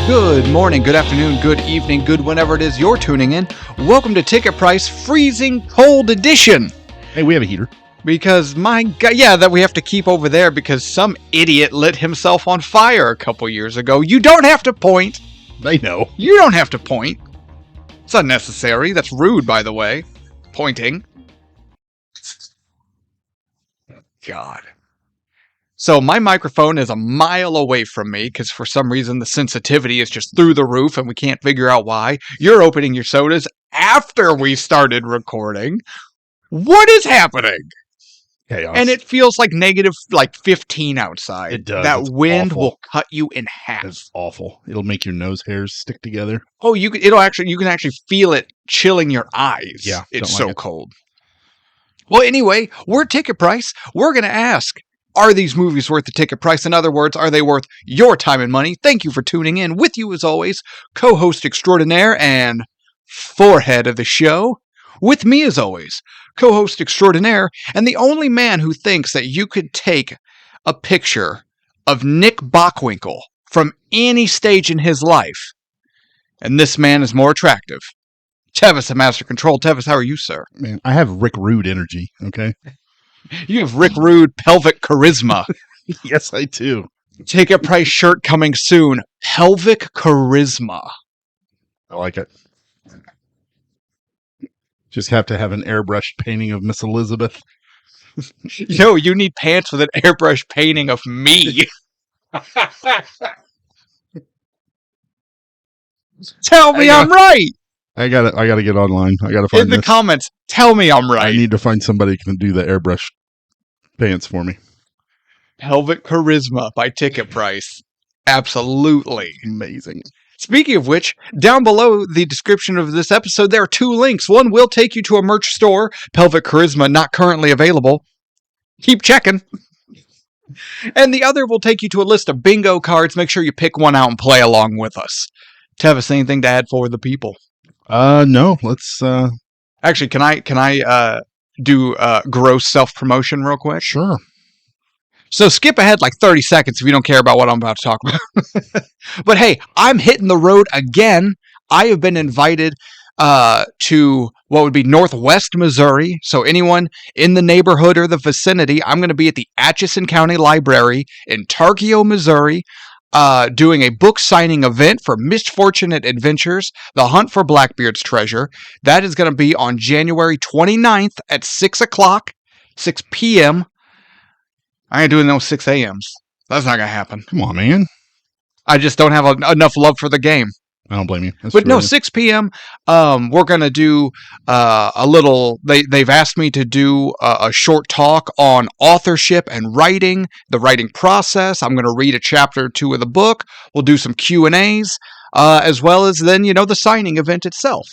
Good morning, good afternoon, good evening, good whenever it is you're tuning in. Welcome to Ticket Price Freezing Cold Edition. Hey, we have a heater. Because my God, yeah, that we have to keep over there because some idiot lit himself on fire a couple years ago. You don't have to point. They know. You don't have to point. It's unnecessary. That's rude, by the way. Pointing. God. So my microphone is a mile away from me because for some reason the sensitivity is just through the roof and we can't figure out why. You're opening your sodas after we started recording. What is happening? Chaos. And it feels like negative 15 outside. It does. That It's wind awful. will cut you in half. It's awful. It'll make your nose hairs stick together. Oh, you can actually feel it chilling your eyes. Yeah, It's don't so like it. cold. Well, anyway, we're Ticket Price. We're going to ask, are these movies worth the ticket price? In other words, are they worth your time and money? Thank you for tuning in. With you, as always, co-host extraordinaire and forehead of the show. With me, as always, co-host extraordinaire and the only man who thinks that you could take a picture of Nick Bockwinkel from any stage in his life, and this man is more attractive. Tevis at Master Control. Tevis, how are you, sir? Man, I have Rick Rude energy, okay? You have Rick Rude pelvic charisma. Yes, I do. Ticket price shirt coming soon. Pelvic charisma. I like it. Just have to have an airbrushed painting of Miss Elizabeth. Yo, you need pants with an airbrush painting of me. Tell me I'm right. I gotta get online. I gotta find In the this. comments, tell me I'm I right. need to find somebody who can do the airbrush pants for me. Pelvic charisma by Ticket Price. Absolutely. Amazing. Speaking of which, down below the description of this episode, there are two links. One will take you to a merch store. Pelvic Charisma, not currently available. Keep checking. And the other will take you to a list of bingo cards. Make sure you pick one out and play along with us. Tevis, anything to add for the people? No, let's, Actually, can I do gross self-promotion real quick? sure. So skip ahead like 30 seconds if you don't care about what I'm about to talk about. But hey, I'm hitting the road again. I have been invited to what would be Northwest Missouri. So anyone in the neighborhood or the vicinity, I'm going to be at the Atchison County Library in Tarkio, Missouri, doing a book signing event for Misfortunate Adventures, The Hunt for Blackbeard's Treasure. That is going to be on January 29th at 6 p.m. I ain't doing those 6 a.m.s. That's not going to happen. Come on, man. I just don't have enough love for the game. I don't blame you. That's But no, brilliant. 6 p.m., we're going to do a little... They've asked me to do a short talk on authorship and writing, the writing process. I'm going to read a chapter or two of the book. We'll do some Q&As, as well as then, the signing event itself.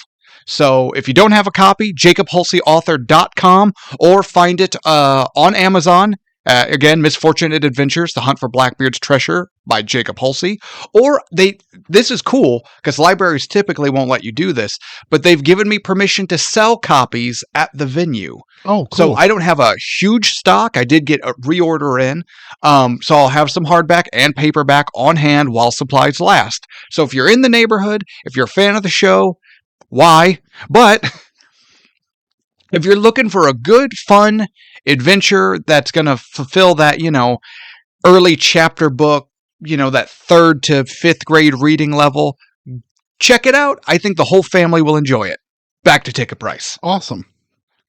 So if you don't have a copy, jacobhulseyauthor.com or find it on Amazon. Again, Misfortunate Adventures, The Hunt for Blackbeard's Treasure by Jacob Hulsey. Or this is cool because libraries typically won't let you do this, but they've given me permission to sell copies at the venue. Oh, cool. So I don't have a huge stock. I did get a reorder in. So I'll have some hardback and paperback on hand while supplies last. So if you're in the neighborhood, if you're a fan of the show, why? But if you're looking for a good, fun adventure that's going to fulfill that, early chapter book, that 3rd to 5th grade reading level, check it out. I think the whole family will enjoy it. Back to Ticket Price. Awesome.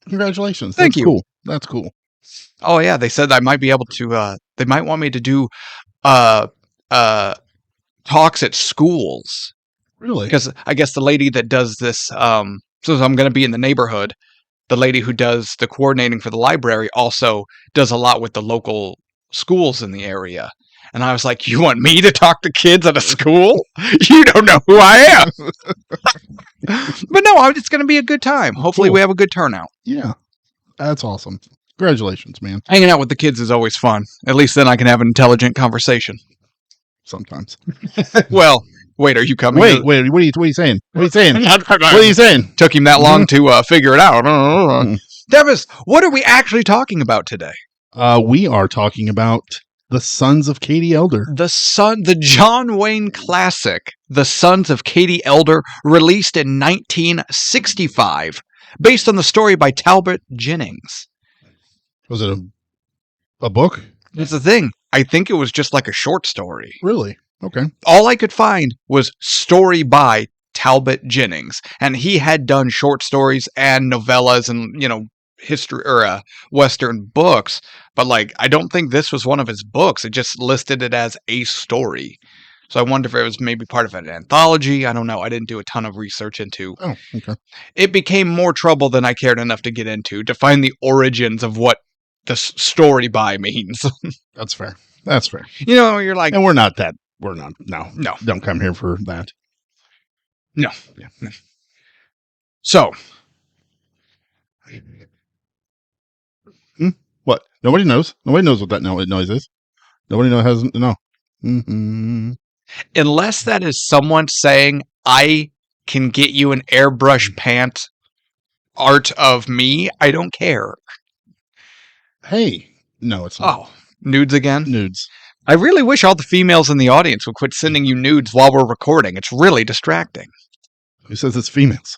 Congratulations. Thank That's you. Cool. That's cool. Oh, yeah. They said I might be able to, they might want me to do talks at schools. Really? Because I guess the lady that does this, so I'm going to be in the neighborhood. The lady who does the coordinating for the library also does a lot with the local schools in the area. And I was like, you want me to talk to kids at a school? You don't know who I am. But no, it's going to be a good time. Hopefully Cool. we have a good turnout. Yeah. That's awesome. Congratulations, man. Hanging out with the kids is always fun. At least then I can have an intelligent conversation. Sometimes. Well, wait, are you coming? Wait, what are you saying? What are you saying? What are you saying? Took him that long to figure it out. Mhm. Tevis, what are we actually talking about today? We are talking about The Sons of Katie Elder. The John Wayne classic, The Sons of Katie Elder, released in 1965, based on the story by Talbot Jennings. Was it a book? That's the thing. I think it was just like a short story. Really? Okay. All I could find was story by Talbot Jennings, and he had done short stories and novellas and, history or Western books, but like I don't think this was one of his books. It just listed it as a story. So I wonder if it was maybe part of an anthology. I don't know. I didn't do a ton of research into. Oh, okay. It became more trouble than I cared enough to get into to find the origins of what the story by means. That's fair. That's fair. You're like, and we're not. No. No. Don't come here for that. No. Yeah. No. So. What? Nobody knows. Nobody knows what that noise is. Nobody hasn't. No. Mm-hmm. Unless that is someone saying, I can get you an airbrush pant art of me, I don't care. Hey. No, it's not. Oh, nudes again? Nudes. I really wish all the females in the audience would quit sending you nudes while we're recording. It's really distracting. Who says it's females?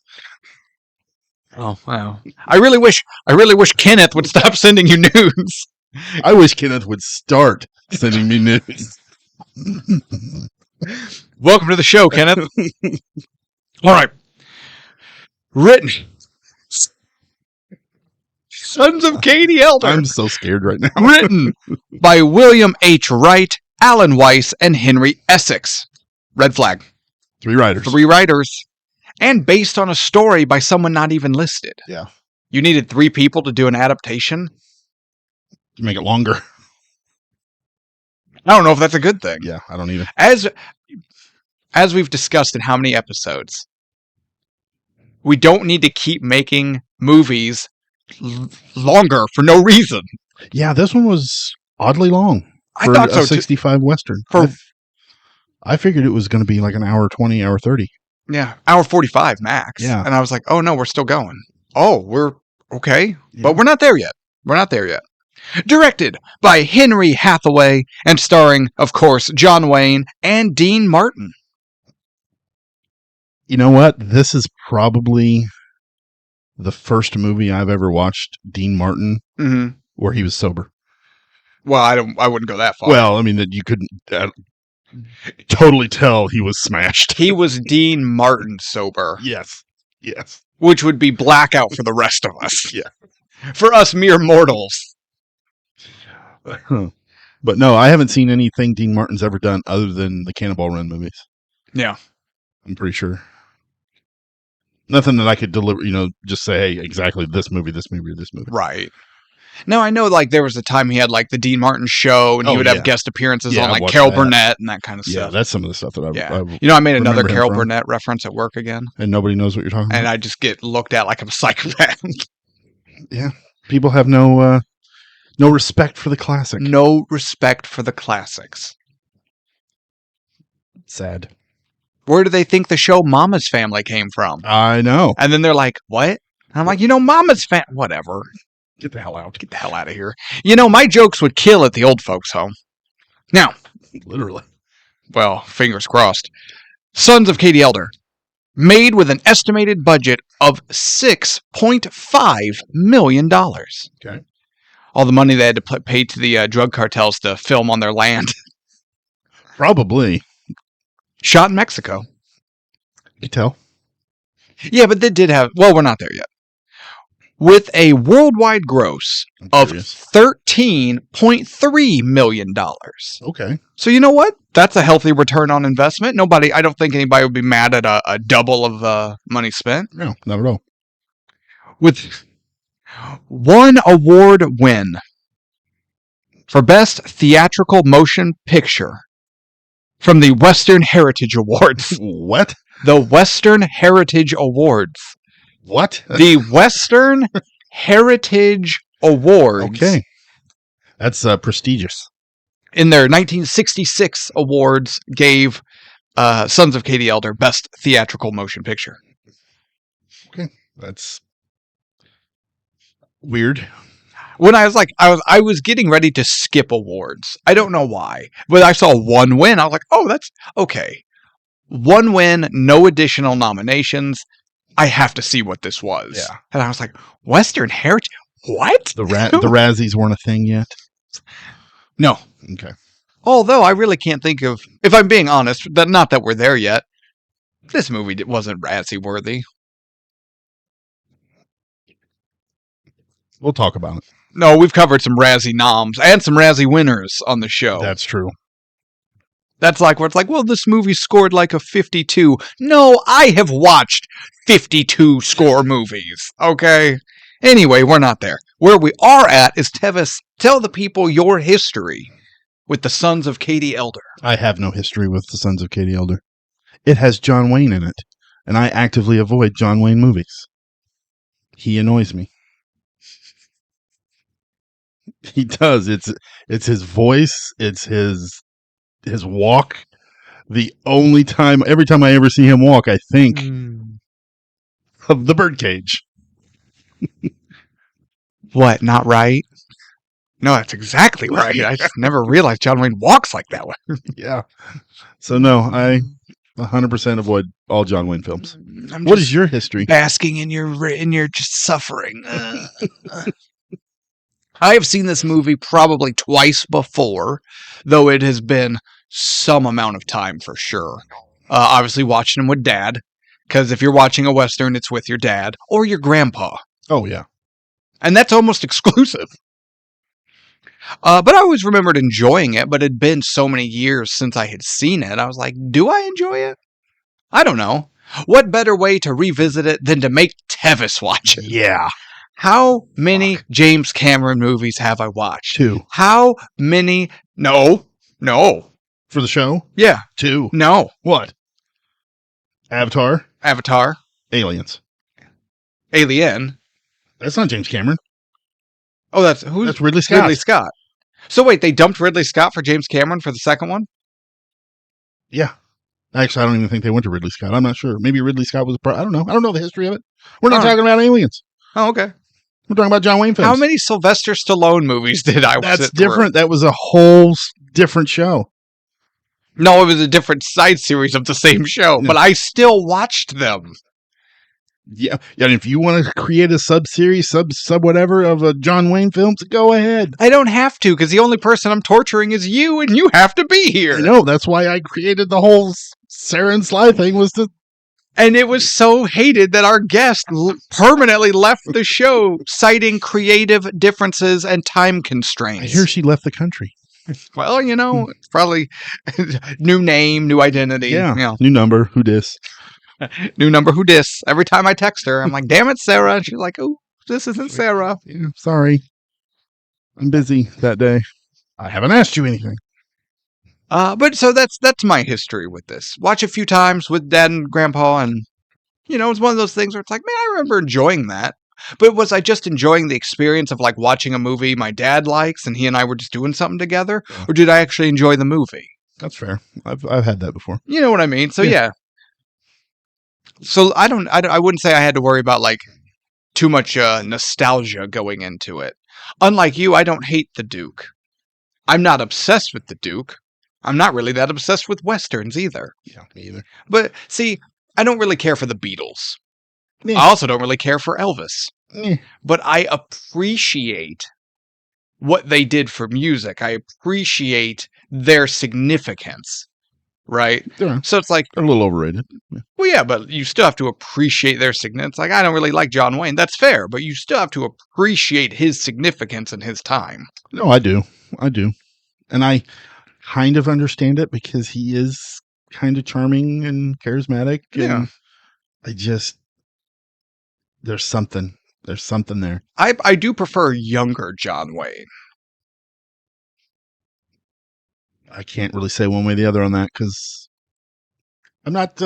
Oh, wow. I really wish Kenneth would stop sending you nudes. I wish Kenneth would start sending me nudes. Welcome to the show, Kenneth. All right. Written. Sons of Katie Elder. I'm so scared right now. Written by William H. Wright, Alan Weiss, and Henry Essex. Red flag. 3 writers. 3 writers. And based on a story by someone not even listed. Yeah. You needed 3 people to do an adaptation? To make it longer. I don't know if that's a good thing. Yeah, I don't either. As we've discussed in how many episodes, we don't need to keep making movies longer for no reason. Yeah, this one was oddly long. I thought so, 65 Western. I figured it was going to be like an hour 20, hour 30. Yeah, hour 45 max. Yeah. And I was like, oh no, we're still going. Oh, we're okay. Yeah. But we're not there yet. Directed by Henry Hathaway and starring, of course, John Wayne and Dean Martin. You know what? This is probably the first movie I've ever watched Dean Martin where he was sober. Well, I wouldn't go that far. Well, I mean that you couldn't totally tell he was smashed. He was Dean Martin sober. Yes. Which would be blackout for the rest of us. Yeah. For us mere mortals. But no, I haven't seen anything Dean Martin's ever done other than the Cannonball Run movies. Yeah. I'm pretty sure. Nothing that I could deliver, just say, hey, exactly this movie. Right. No, I know, like, there was a time he had, like, the Dean Martin show, and he would have guest appearances on, like, Carol Burnett and that kind of stuff. Yeah, that's some of the stuff that I made another Carol Burnett reference at work again. And nobody knows what you're talking about. And I just get looked at like I'm a psychopath. Yeah. People have no respect for the classic. No respect for the classics. Sad. Where do they think the show Mama's Family came from? I know. And then they're like, what? And I'm like, Mama's Family. Whatever. Get the hell out. Get the hell out of here. My jokes would kill at the old folks' home. Now. Literally. Well, fingers crossed. Sons of Katie Elder. Made with an estimated budget of $6.5 million. Okay. All the money they had to pay to the drug cartels to film on their land. Probably. Shot in Mexico. You tell. Yeah, but they did have... Well, we're not there yet. With a worldwide gross of $13.3 million. Okay. So you know what? That's a healthy return on investment. I don't think anybody would be mad at a double of money spent. No, not at all. With 1 award win for Best Theatrical Motion Picture from the Western Heritage Awards. What? The Western Heritage Awards. What? The Western Heritage Awards. Okay. That's prestigious. In their 1966 awards, gave Sons of Katie Elder Best Theatrical Motion Picture. Okay. That's weird. when I was getting ready to skip awards. I don't know why, but I saw one win. I was like, oh, that's okay. One win, no additional nominations. I have to see what this was. Yeah. And I was like, Western Heritage? What? The Razzies weren't a thing yet? No. Okay. Although I really can't think of, if I'm being honest, not that we're there yet, this movie wasn't Razzie worthy. We'll talk about it. No, we've covered some Razzie noms and some Razzie winners on the show. That's true. That's like where it's like, well, this movie scored like a 52. No, I have watched 52 score movies. Okay. Anyway, we're not there. Where we are at is Tevis. Tell the people your history with the Sons of Katie Elder. I have no history with the Sons of Katie Elder. It has John Wayne in it, and I actively avoid John Wayne movies. He annoys me. He does. It's his voice. It's his walk. Every time I ever see him walk, I think of the birdcage. What? Not right? No, that's exactly right. I just never realized John Wayne walks like that way. Yeah. So no, I 100% avoid all John Wayne films. What is your history? Basking in your just suffering. I have seen this movie probably twice before, though it has been some amount of time for sure. Obviously watching them with Dad, because if you're watching a Western, it's with your dad or your grandpa. Oh, yeah. And that's almost exclusive. But I always remembered enjoying it, but it had been so many years since I had seen it. I was like, do I enjoy it? I don't know. What better way to revisit it than to make Tevis watch it? Yeah. How many James Cameron movies have I watched? 2. How many? No. For the show? Yeah. 2. No. What? Avatar? Aliens. Alien. That's not James Cameron. Oh, that's Ridley Scott. Ridley Scott. So wait, they dumped Ridley Scott for James Cameron for the second one? Yeah. Actually, I don't even think they went to Ridley Scott. I'm not sure. Maybe Ridley Scott was I don't know. I don't know the history of it. We're not talking about aliens. Oh, okay. We're talking about John Wayne films. How many Sylvester Stallone movies did I watch? That's different. That was a whole different show. No, it was a different side series of the same show, but I still watched them. Yeah, and if you want to create a sub-series, sub whatever of a John Wayne films, go ahead. I don't have to, because the only person I'm torturing is you, and you have to be here. I know, that's why I created the whole Sarah and Sly thing, was to... And it was so hated that our guest permanently left the show, citing creative differences and time constraints. I hear she left the country. Well, it's probably new name, new identity. Yeah, new number, who dis? New number, who dis? Every time I text her, I'm like, damn it, Sarah. And she's like, oh, this isn't Sarah. Yeah, sorry. I'm busy that day. I haven't asked you anything. But so that's my history with this. Watch a few times with Dad and Grandpa, and, it's one of those things where it's like, man, I remember enjoying that. But was I just enjoying the experience of, like, watching a movie my dad likes, and he and I were just doing something together? Yeah. Or did I actually enjoy the movie? That's fair. I've had that before. You know what I mean? So, yeah. So I wouldn't say I had to worry about like too much nostalgia going into it. Unlike you, I don't hate the Duke. I'm not obsessed with the Duke. I'm not really that obsessed with Westerns either. Yeah, me either. But see, I don't really care for the Beatles. Yeah. I also don't really care for Elvis. Yeah. But I appreciate what they did for music. I appreciate their significance. Right? Yeah. So it's like... They're a little overrated. Yeah. Well, yeah, but you still have to appreciate their significance. Like, I don't really like John Wayne. That's fair, but you still have to appreciate his significance in his time. No, I do. And I kind of understand it because he is kind of charming and charismatic. And there's something there. I do prefer younger John Wayne. I can't really say one way or the other on that because I'm not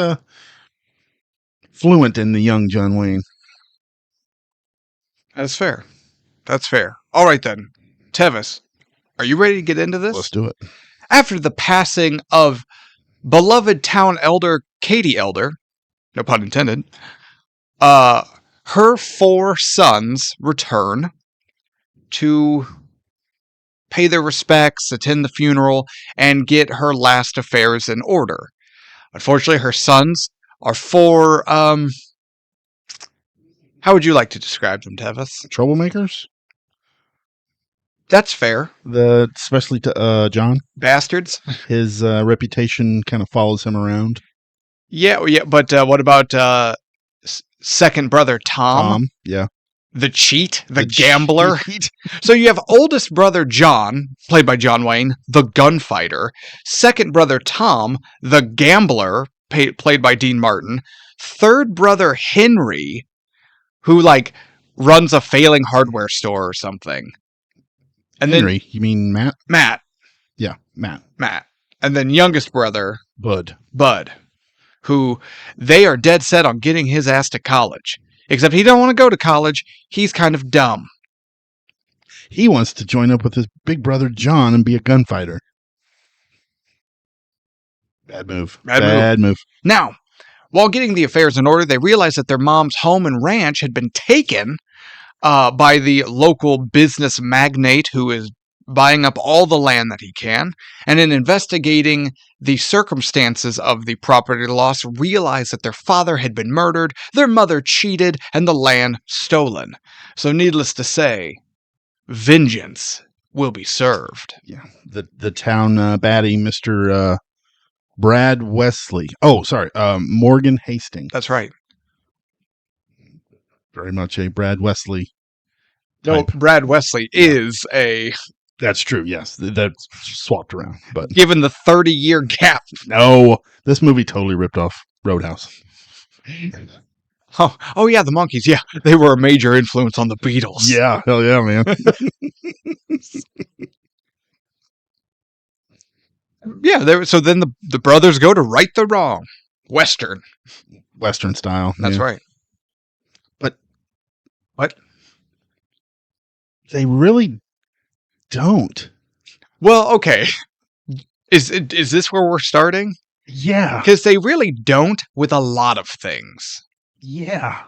fluent in the young John Wayne. That's fair. All right, then. Tevis, are you ready to get into this? Let's do it. After the passing of beloved town elder Katie Elder, no pun intended, her 4 sons return to pay their respects, attend the funeral, and get her last affairs in order. Unfortunately, her sons are four, how would you like to describe them, Tevis? Troublemakers? That's fair. Especially to John. Bastards? His reputation kind of follows him around. Yeah, but what about second brother Tom? Yeah. The cheat, the gambler. Cheat. So you have oldest brother John, played by John Wayne, the gunfighter. Second brother Tom, the gambler, played by Dean Martin. Third brother Henry, who like runs a failing hardware store or something. And Henry, you mean Matt? Matt. Yeah, Matt. And then youngest brother Bud, who they are dead set on getting his ass to college. Except he don't want to go to college. He's kind of dumb. He wants to join up with his big brother John and be a gunfighter. Bad move. Bad move. Now, while getting the affairs in order, they realized that their mom's home and ranch had been taken by the local business magnate who is buying up all the land that he can, and in investigating the circumstances of the property loss, realized that their father had been murdered, their mother cheated, and the land stolen. So needless to say, vengeance will be served. Yeah, the town baddie, Mr. Brad Wesley. Oh, sorry, Morgan Hastings. That's right. Very much a Brad Wesley No, Brad Wesley is a... That's true, yes. That's swapped around. But given the 30-year gap. No, this movie totally ripped off Roadhouse. Oh yeah, the Monkees. Yeah, they were a major influence on the Beatles. Yeah, hell yeah, man. Yeah, so then the brothers go to right the wrong. Western style. That's right. But what? They really don't. Well, okay. Is this where we're starting? Yeah. Because they really don't with a lot of things. Yeah.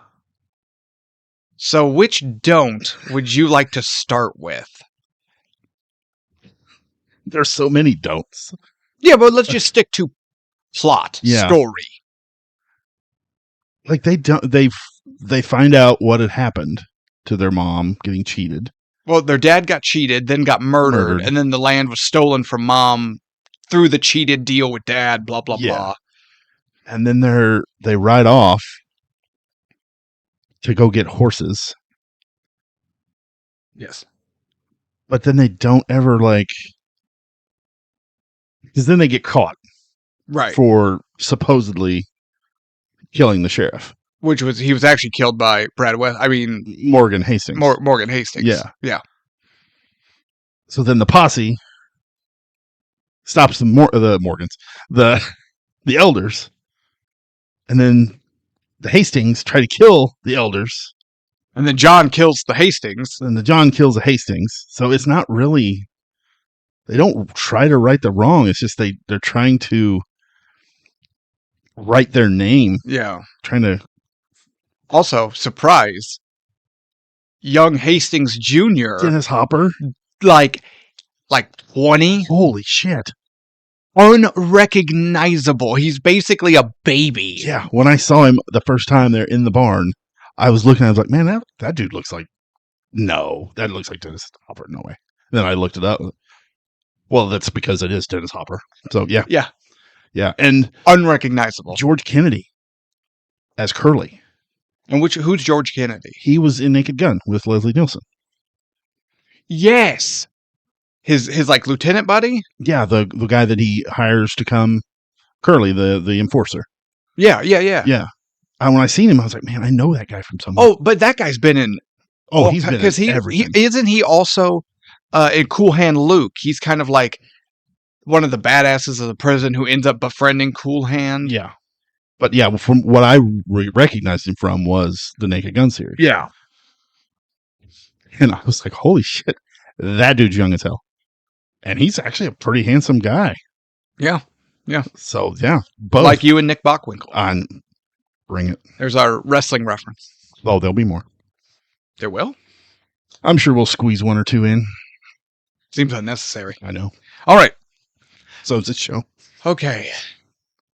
So which don't would you like to start with? There's so many don'ts. Yeah, but let's just stick to plot, story. Like they find out what had happened to their mom getting cheated. Well, their dad got cheated, then got murdered, and then the land was stolen from mom through the cheated deal with dad, blah, blah, blah. And then they ride off to go get horses. Yes. But then they don't ever because then they get caught. Right. For supposedly killing the sheriff. He was actually killed by Morgan Hastings. Morgan Hastings. Yeah. So then the posse stops the Morgans, the elders, and then the Hastings try to kill the elders. And then John kills the Hastings. And John kills the Hastings. So it's not really, they don't try to right the wrong. It's just they're trying to write their name. Yeah. Trying to. Also, surprise, young Hastings Jr. Dennis Hopper. Like 20. Holy shit. Unrecognizable. He's basically a baby. Yeah. When I saw him the first time there in the barn, I was like, man, that dude looks like, no, that looks like Dennis Hopper. No way. And then I looked it up. Well, that's because it is Dennis Hopper. So yeah. Yeah. Yeah. And unrecognizable. George Kennedy as Curly. And who's George Kennedy? He was in Naked Gun with Leslie Nielsen. Yes. His like lieutenant buddy? Yeah, the guy that he hires to come, Curly, the enforcer. Yeah. And when I seen him, I was like, man, I know that guy from somewhere. Oh, but that guy's been in. Oh, he's been in everything. Isn't he also in Cool Hand Luke? He's kind of like one of the badasses of the prison who ends up befriending Cool Hand. Yeah. But yeah, from what I recognized him from was the Naked Gun series. Yeah. And I was like, holy shit, that dude's young as hell. And he's actually a pretty handsome guy. Yeah. Yeah. So, yeah. Both. Like you and Nick Bockwinkel. Bring it. There's our wrestling reference. Oh, there'll be more. There will? I'm sure we'll squeeze one or two in. Seems unnecessary. I know. All right. So it's a show. Okay.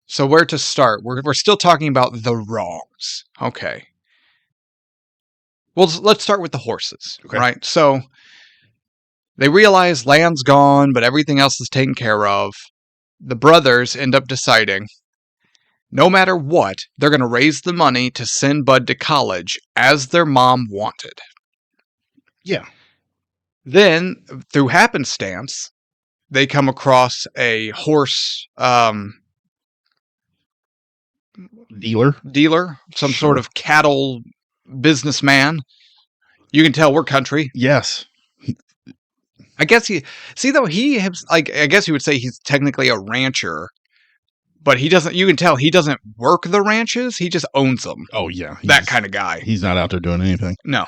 So where to start? We're still talking about the wrongs. Okay. Well, let's start with the horses, Okay. right? So they realize land's gone, but everything else is taken care of. The brothers end up deciding, no matter what, they're going to raise the money to send Bud to college as their mom wanted. Yeah. Then, through happenstance, they come across a horse dealer, some sort of cattle businessman. You can tell we're country. Yes. I guess I guess you would say he's technically a rancher, but he doesn't. You can tell he doesn't work the ranches; he just owns them. Oh yeah, that kind of guy. He's not out there doing anything. No,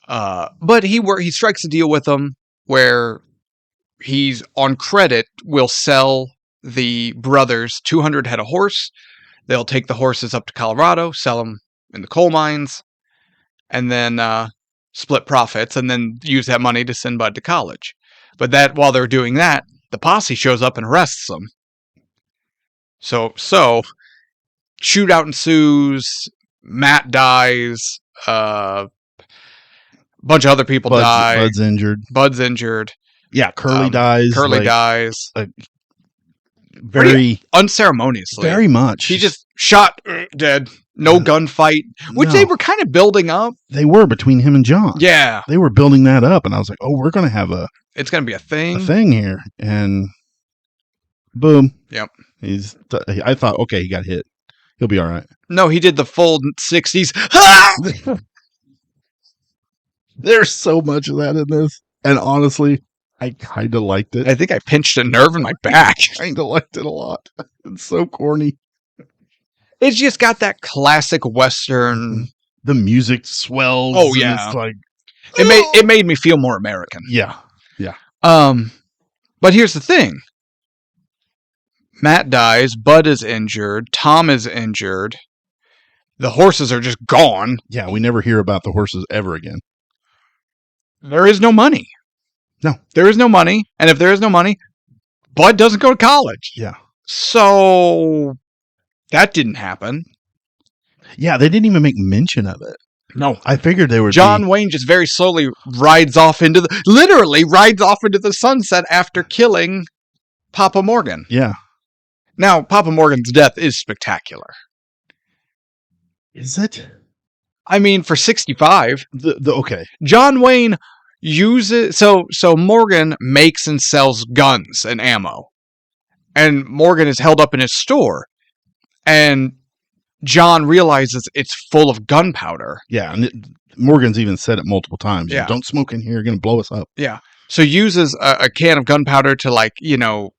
but he strikes a deal with them where he's on credit will sell the brothers 200 head of horse. They'll take the horses up to Colorado, sell them in the coal mines, and then split profits, and then use that money to send Bud to college. But that while they're doing that, the posse shows up and arrests them. So shootout ensues. Matt dies. A bunch of other people die. Bud's injured. Yeah, Curly dies. Curly dies. Very unceremoniously. Very much. He just shot, dead. No gunfight, which they were kind of building up. They were between him and John. Yeah. They were building that up, and I was like, oh, we're going to have it's going to be a thing. A thing here. And boom. Yep. I thought, okay, he got hit. He'll be all right. No, he did the full 60s. There's so much of that in this. And honestly, I kind of liked it. I think I pinched a nerve in my back. I kind of liked it a lot. It's so corny. It's just got that classic Western. The music swells. Oh yeah, it's like it made me feel more American. Yeah, yeah. But here's the thing: Matt dies. Bud is injured. Tom is injured. The horses are just gone. Yeah, we never hear about the horses ever again. There is no money. No, there is no money, and if there is no money, Bud doesn't go to college. Yeah. So that didn't happen. Yeah, they didn't even make mention of it. No. I figured they were. John Wayne just very slowly rides off into the sunset after killing Papa Morgan. Yeah. Now, Papa Morgan's death is spectacular. Is it? I mean, for 65. Okay. John Wayne uses... So Morgan makes and sells guns and ammo. And Morgan is held up in his store. And John realizes it's full of gunpowder. Yeah, and Morgan's even said it multiple times. Yeah. Don't smoke in here, you're going to blow us up. Yeah. So uses a can of gunpowder to,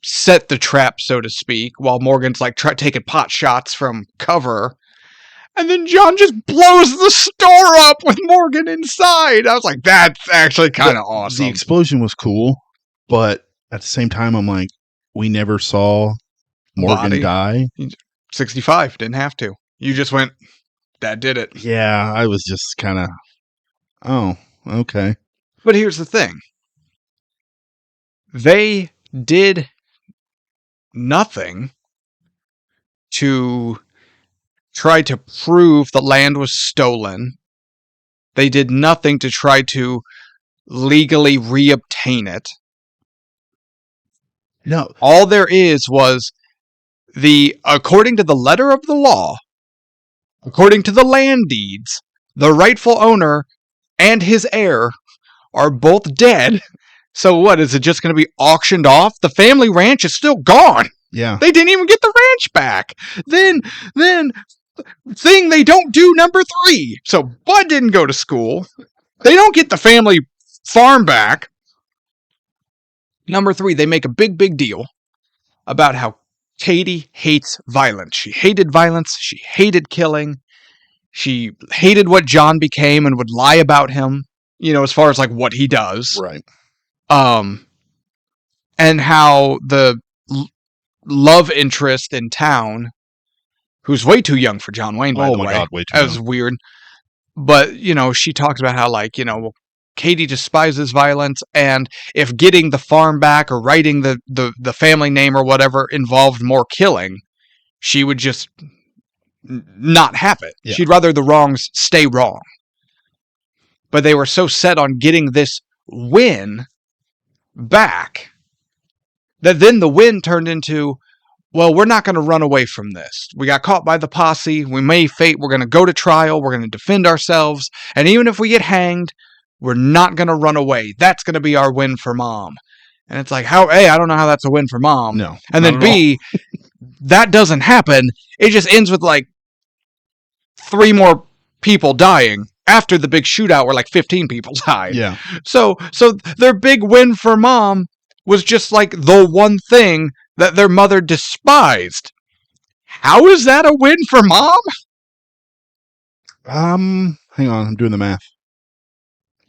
set the trap, so to speak, while Morgan's, taking pot shots from cover. And then John just blows the store up with Morgan inside. I was like, that's actually kind of awesome. The explosion was cool, but at the same time, I'm like, we never saw Morgan die. 65, didn't have to. You just went, that did it. Yeah, I was just kind of, oh, okay. But here's the thing. They did nothing to try to prove the land was stolen. They did nothing to try to legally reobtain it. No. All there was according to the letter of the law, according to the land deeds, the rightful owner and his heir are both dead. So what, is it just going to be auctioned off? The family ranch is still gone. Yeah. They didn't even get the ranch back. Then thing they don't do, number 3. So Bud didn't go to school. They don't get the family farm back. Number 3, they make a big deal about how Katie hates violence. She hated violence. She hated killing. She hated what John became and would lie about him, as far as what he does. Right. And how the love interest in town, who's way too young for John Wayne, by the way. God, way too That was young. weird. But, she talks about how, like, Katie despises violence, and if getting the farm back or writing the family name or whatever involved more killing, she would just not have it. Yeah. She'd rather the wrongs stay wrong. But they were so set on getting this win back that then the win turned into, well, we're not going to run away from this. We got caught by the posse. We may fate. We're going to go to trial. We're going to defend ourselves. And even if we get hanged, we're not going to run away. That's going to be our win for Mom. And it's like, A, I don't know how that's a win for Mom. No. And then B, that doesn't happen. It just ends with like 3 more people dying after the big shootout where like 15 people died. Yeah. So their big win for Mom was just like the one thing that their mother despised. How is that a win for Mom? Hang on, I'm doing the math.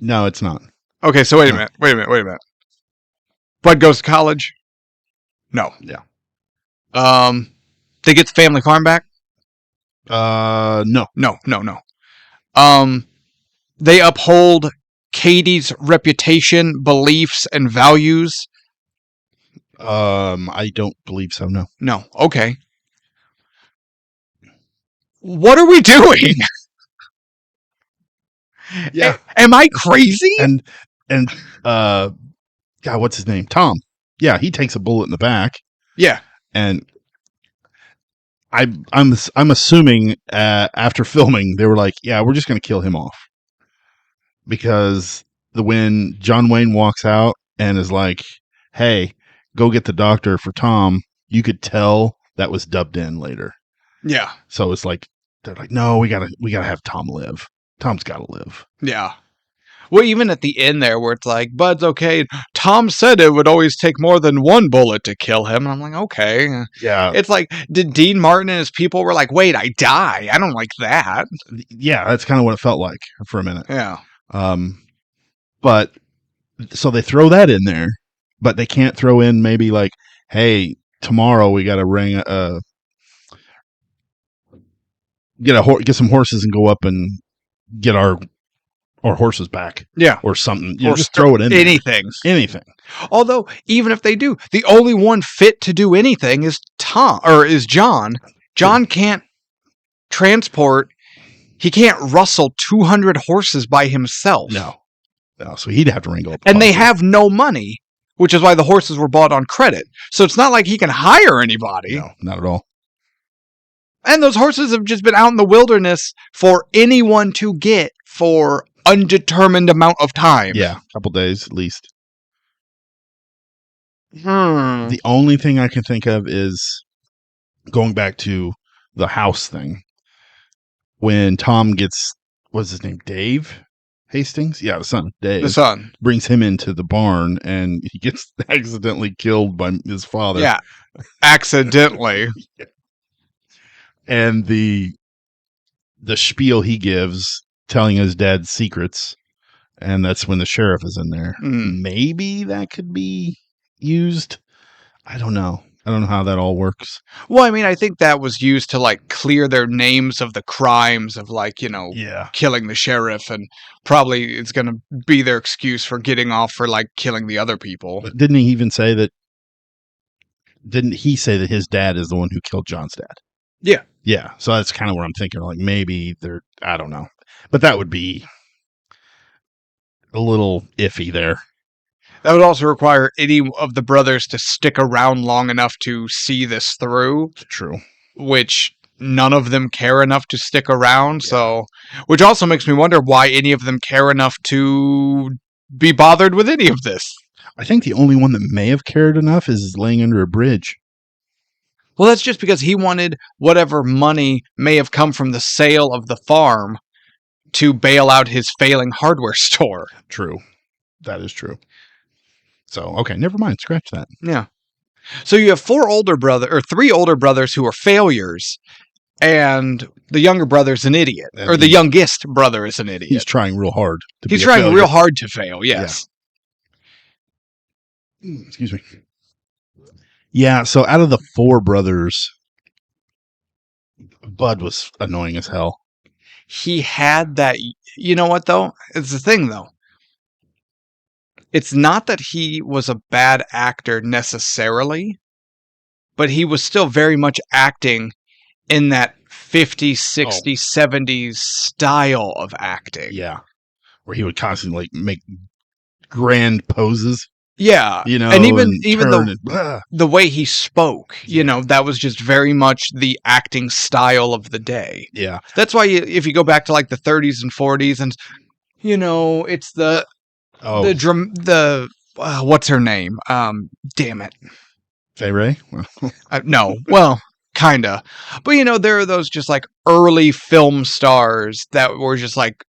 No, it's not. Okay, so wait a minute. Bud goes to college? No. Yeah. They get the family farm back? No. No. They uphold Katie's reputation, beliefs, and values? I don't believe so, no. No. Okay. What are we doing? Yeah. Am I crazy? And God, what's his name? Tom. Yeah, he takes a bullet in the back. Yeah. And I'm assuming after filming they were like, yeah, we're just going to kill him off. Because when John Wayne walks out and is like, hey, go get the doctor for Tom, you could tell that was dubbed in later. Yeah. So it's like, they're like, no, we gotta have Tom live. Tom's gotta live. Yeah. Well, even at the end there where it's like, Bud's okay. Tom said it would always take more than one bullet to kill him. And I'm like, okay. Yeah. It's like, did Dean Martin and his people were like, wait, I die. I don't like that. Yeah, that's kind of what it felt like for a minute. Yeah. But so they throw that in there, but they can't throw in maybe like, hey, tomorrow we got to get some horses and go up and get our horses back. Yeah. Or something. Or just throw it in there. Anything. Although, even if they do, the only one fit to do anything is John. John can't transport. He can't rustle 200 horses by himself. No. So he'd have to wrangle up. And they have no money, which is why the horses were bought on credit. So it's not like he can hire anybody. No, not at all. And those horses have just been out in the wilderness for anyone to get for undetermined amount of time. Yeah, a couple days at least. The only thing I can think of is going back to the house thing. When Tom gets, what's his name, Dave Hastings? Yeah, the son, Dave. The son. Brings him into the barn, and he gets accidentally killed by his father. Yeah, accidentally. And the spiel he gives, telling his dad secrets, and that's when the sheriff is in there. Maybe that could be used. I don't know. I don't know how that all works. Well, I mean, I think that was used to like clear their names of the crimes of like, killing the sheriff, and probably it's going to be their excuse for getting off for like killing the other people. But didn't he say that his dad is the one who killed John's dad? Yeah. Yeah. So that's kind of where I'm thinking, like, maybe I don't know. But that would be a little iffy there. That would also require any of the brothers to stick around long enough to see this through. True. Which none of them care enough to stick around. Yeah. So, which also makes me wonder why any of them care enough to be bothered with any of this. I think the only one that may have cared enough is laying under a bridge. Well, that's just because he wanted whatever money may have come from the sale of the farm to bail out his failing hardware store. True. That is true. So, okay, never mind. Scratch that. Yeah. So you have 3 older brothers who are failures, and the younger brother's an idiot. Or the youngest brother is an idiot. He's trying real hard to He's trying real hard to fail, yes. Yeah. Excuse me. Yeah, so out of the 4 brothers, Bud was annoying as hell. he had that. You know what though? It's the thing though. It's not that he was a bad actor necessarily, but he was still very much acting in that 50s, 60s, 70s style of acting. Yeah. Where he would constantly like make grand poses, Yeah. you know, and even turn and the way he spoke, you Yeah. know, that was just very much the acting style of the day. yeah. That's why if you go back to like the 30s and 40s and you know, it's the Oh, what's her name? Damn it. Fay Ray? No, well, kinda. But you know, there are those just like early film stars that were just like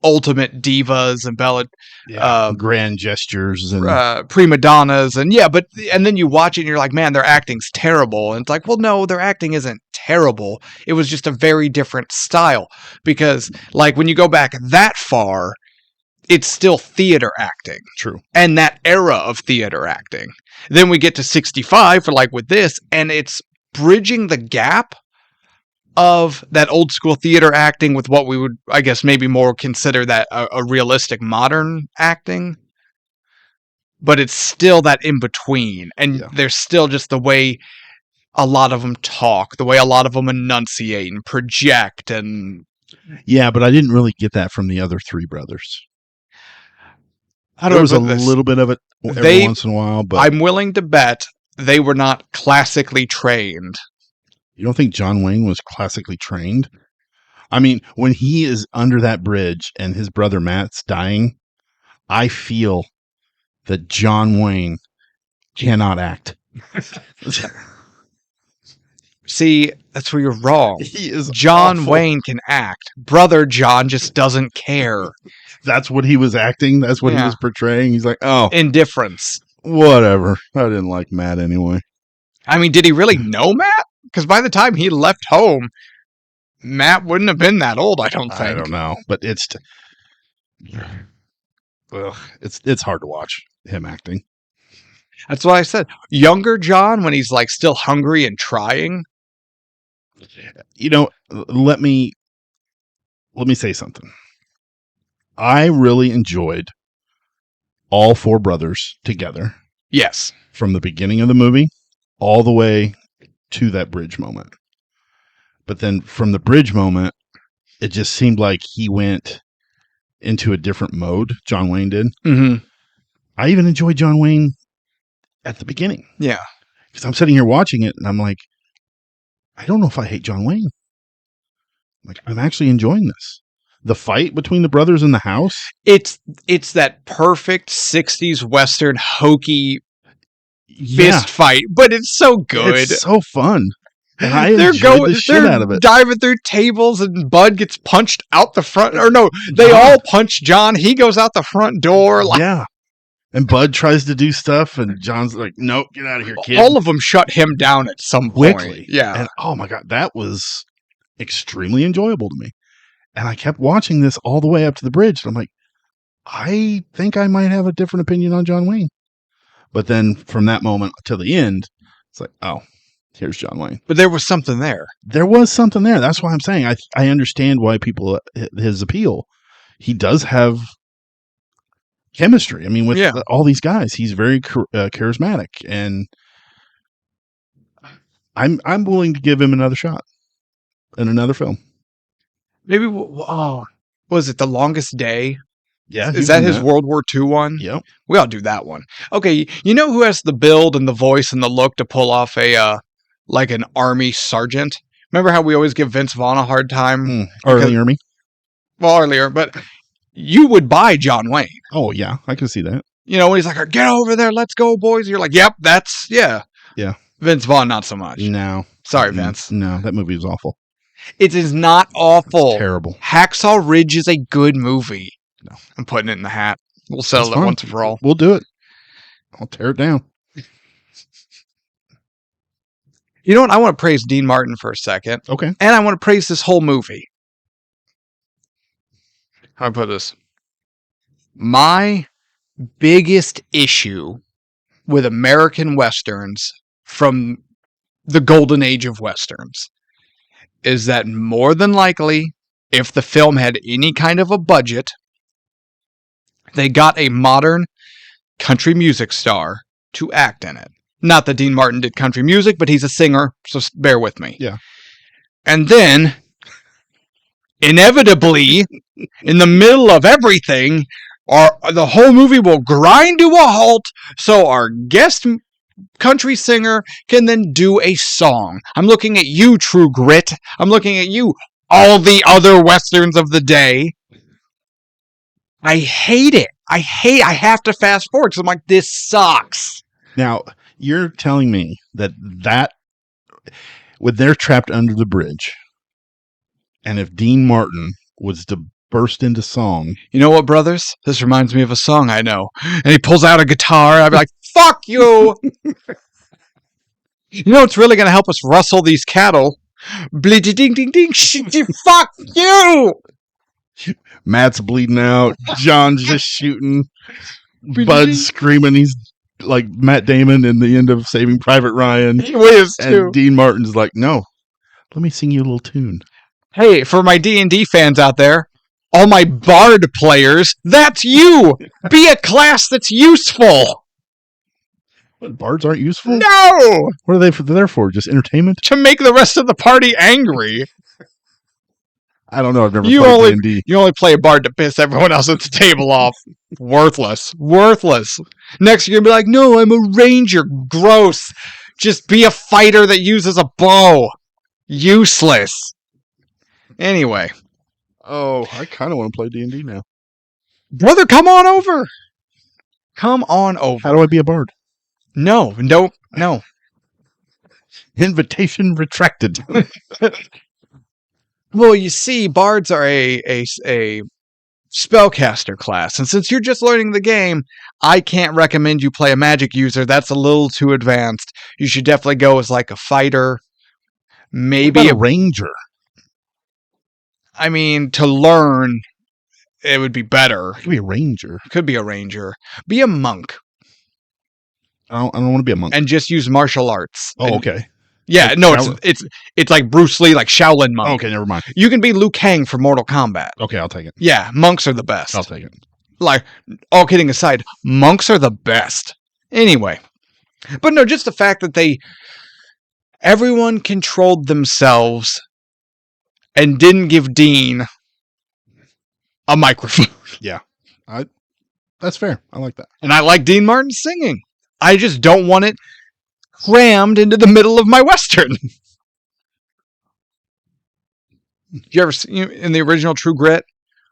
ultimate divas and Grand gestures and prima donnas, and yeah, and then you watch it and you're like, man, their acting's terrible. And it's like, well, no, their acting isn't terrible. It was just a very different style because, like, when you go back that far, it's still theater acting. True. And that era of theater acting. Then we get to 65 for like with this, and it's bridging the gap of that old school theater acting with what we would, I guess, maybe more consider that a realistic modern acting. But it's still that in between. And there's still just the way a lot of them talk, the way a lot of them enunciate and project. And yeah, but I didn't really get that from the other three brothers. how do There I was a put this? little bit of it every once in a while, but I'm willing to bet they were not classically trained. you don't think John Wayne was classically trained? I mean, when he is under that bridge and his brother Matt's dying, I feel that John Wayne cannot act. See, that's where you're wrong. He is John awful. Wayne can act. Brother John just doesn't care. That's what he was acting. That's what he Yeah. was portraying. He's like, oh, Indifference. whatever. I didn't like Matt anyway. I mean, did he really know Matt? Because by the time he left home, Matt wouldn't have been that old, I don't think. I don't know, but it's hard to watch him acting. That's what I said. Younger John, when he's like still hungry and trying. You know, let me say something. I really enjoyed all four brothers together Yes. from the beginning of the movie all the way to that bridge moment. But then from the bridge moment, it just seemed like he went into a different mode. John Wayne did. Mm-hmm. I even enjoyed John Wayne at the beginning. Yeah. Because I'm sitting here watching it and I'm like, I don't know if I hate John Wayne. Like, I'm actually enjoying this. The fight between the brothers in the house. It's that perfect 60s Western hokey fist fight, but it's so good. It's so fun. And I enjoyed the shit out of it. Diving through tables and Bud gets punched out the front. Or no, they all punch John. He goes out the front door. Like, yeah. And Bud tries to do stuff and John's like, nope, get out of here, kid. All of them shut him down at some quickly. point. Yeah. And oh my God, that was extremely enjoyable to me. And I kept watching this all the way up to the bridge. And I'm like, I think I might have a different opinion on John Wayne. But then from that moment to the end, it's like, oh, here's John Wayne. But there was something there. There was something there. That's why I'm saying I understand why people, his appeal. He does have chemistry. I mean, with all these guys, he's very charismatic. And I'm willing to give him another shot in another film. Maybe, was it The Longest Day? Yeah. Is that his World War II one? Yep. We ought to do that one. Okay, you know who has the build and the voice and the look to pull off like an army sergeant? Remember how we always give Vince Vaughn a hard time? Earlier, but you would buy John Wayne. Oh, yeah, I can see that. You know, when he's like, get over there, let's go, boys. You're like, yep, yeah. Vince Vaughn, not so much. No. Sorry, Vince. No, that movie was awful. It is not awful. It's terrible. Hacksaw Ridge is a good movie. No. I'm putting it in the hat. We'll settle it once and for all. We'll do it. I'll tear it down. You know what? I want to praise Dean Martin for a second. Okay. And I want to praise this whole movie. How do I put this? My biggest issue with American Westerns from the golden age of Westerns is that more than likely if the film had any kind of a budget, they got a modern country music star to act in it. Not that Dean Martin did country music, but he's a singer, so bear with me. Yeah. And then, inevitably, in the middle of everything, the whole movie will grind to a halt, so our guest country singer can then do a song. I'm looking at you, True Grit. I'm looking at you, all the other westerns of the day. I hate it. I have to fast forward because I'm like, this sucks. Now, you're telling me that when they're trapped under the bridge, and if Dean Martin was to burst into song. You know what, brothers? This reminds me of a song I know. And he pulls out a guitar. I'd be like, fuck you! You know what's really going to help us rustle these cattle? Bleedy ding ding ding. Fuck you! Matt's bleeding out. John's just shooting. Bud's screaming. He's like Matt Damon in the end of Saving Private Ryan. He is too. And Dean Martin's like, no, let me sing you a little tune. Hey, for my D&D fans out there, all my bard players, that's you! Be a class that's useful! What, bards aren't useful? No! What are they there for? Just entertainment? To make the rest of the party angry. I don't know. I've never played D&D. You only play a bard to piss everyone else at the table off. Worthless. Next, you're going to be like, no, I'm a ranger. Gross. Just be a fighter that uses a bow. Useless. Anyway. Oh, I kind of want to play D&D now. Brother, come on over. Come on over. How do I be a bard? No. Invitation retracted. Well, you see, bards are a spellcaster class, and since you're just learning the game, I can't recommend you play a magic user. That's a little too advanced. You should definitely go as like a fighter, maybe a ranger. I mean, to learn, it would be better. Could be a ranger. Could be a ranger. Be a monk. I don't want to be a monk. And just use martial arts. Oh, okay. Yeah, like no, it's like Bruce Lee, like Shaolin monk. Okay, never mind. You can be Liu Kang for Mortal Kombat. Okay, I'll take it. Yeah, monks are the best. I'll take it. Like, all kidding aside, monks are the best. Anyway. But no, just the fact that everyone controlled themselves and didn't give Dean a microphone. Yeah. That's fair. I like that. And I like Dean Martin singing. I just don't want it crammed into the middle of my Western. Did you ever see in the original True Grit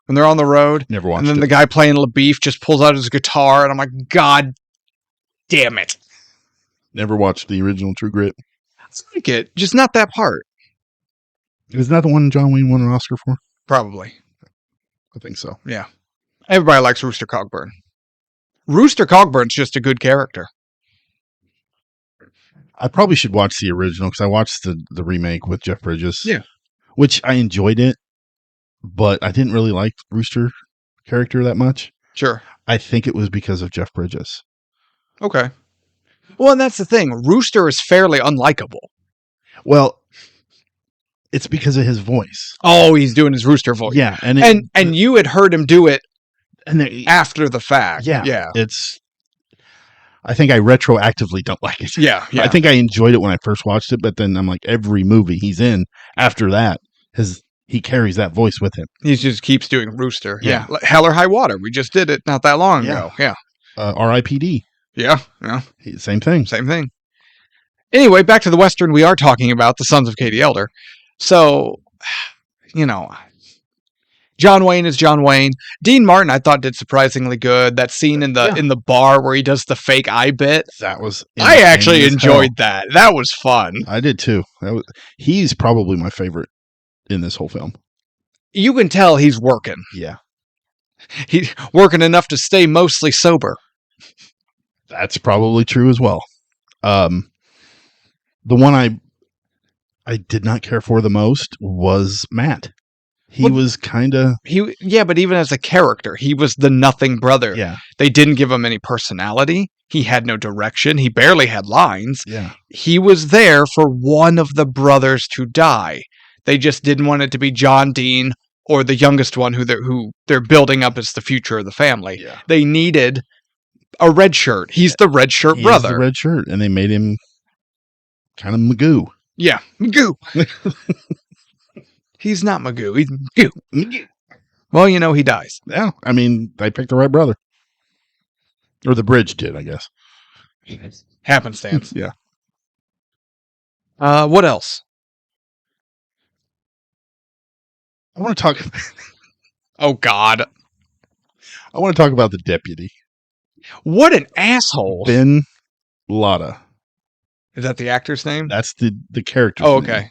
when they're on the road? Never watched it. And then it. the guy playing LaBeef just pulls out his guitar, and I'm like, God damn it. Never watched the original True Grit. It's like it, just not that part. Isn't that the one John Wayne won an Oscar for? Probably. I think so. Yeah. Everybody likes Rooster Cogburn. Rooster Cogburn's just a good character. I probably should watch the original because I watched the remake with Jeff Bridges. Yeah. Which I enjoyed it, but I didn't really like Rooster character that much. Sure. I think it was because of Jeff Bridges. Okay. Well, and that's the thing. Rooster is fairly unlikable. Well, it's because of his voice. Oh, he's doing his Rooster voice. Yeah. And you had heard him do it after the fact. Yeah. Yeah. I think I retroactively don't like it. Yeah. I think I enjoyed it when I first watched it, but then I'm like, every movie he's in after that, he carries that voice with him. He just keeps doing Rooster. Yeah. Like Hell or High Water. We just did it not that long ago. Yeah. R.I.P.D. Yeah. Same thing. Anyway, back to the Western we are talking about, The Sons of Katie Elder. So, John Wayne is John Wayne. Dean Martin, I thought, did surprisingly good. That scene in the bar where he does the fake eye bit. That was. I actually enjoyed that. That was fun. I did too. He's probably my favorite in this whole film. You can tell he's working. Yeah, He's working enough to stay mostly sober. That's probably true as well. The one I did not care for the most was Matt. He was kind of... but even as a character, he was the nothing brother. Yeah. They didn't give him any personality. He had no direction. He barely had lines. Yeah. He was there for one of the brothers to die. They just didn't want it to be John Dean or the youngest one who they're building up as the future of the family. Yeah. They needed a red shirt. He's the red shirt brother. He's the red shirt, and they made him kind of Magoo. Yeah, Magoo. He's not Magoo. He's Magoo. Magoo. Well, he dies. Yeah, I mean, they picked the right brother. Or the bridge did, I guess. Happenstance. Yeah. What else? I want to talk. Oh, God. I want to talk about the deputy, What an asshole. Ben Latta. Is that the actor's name? That's the character. Oh, okay.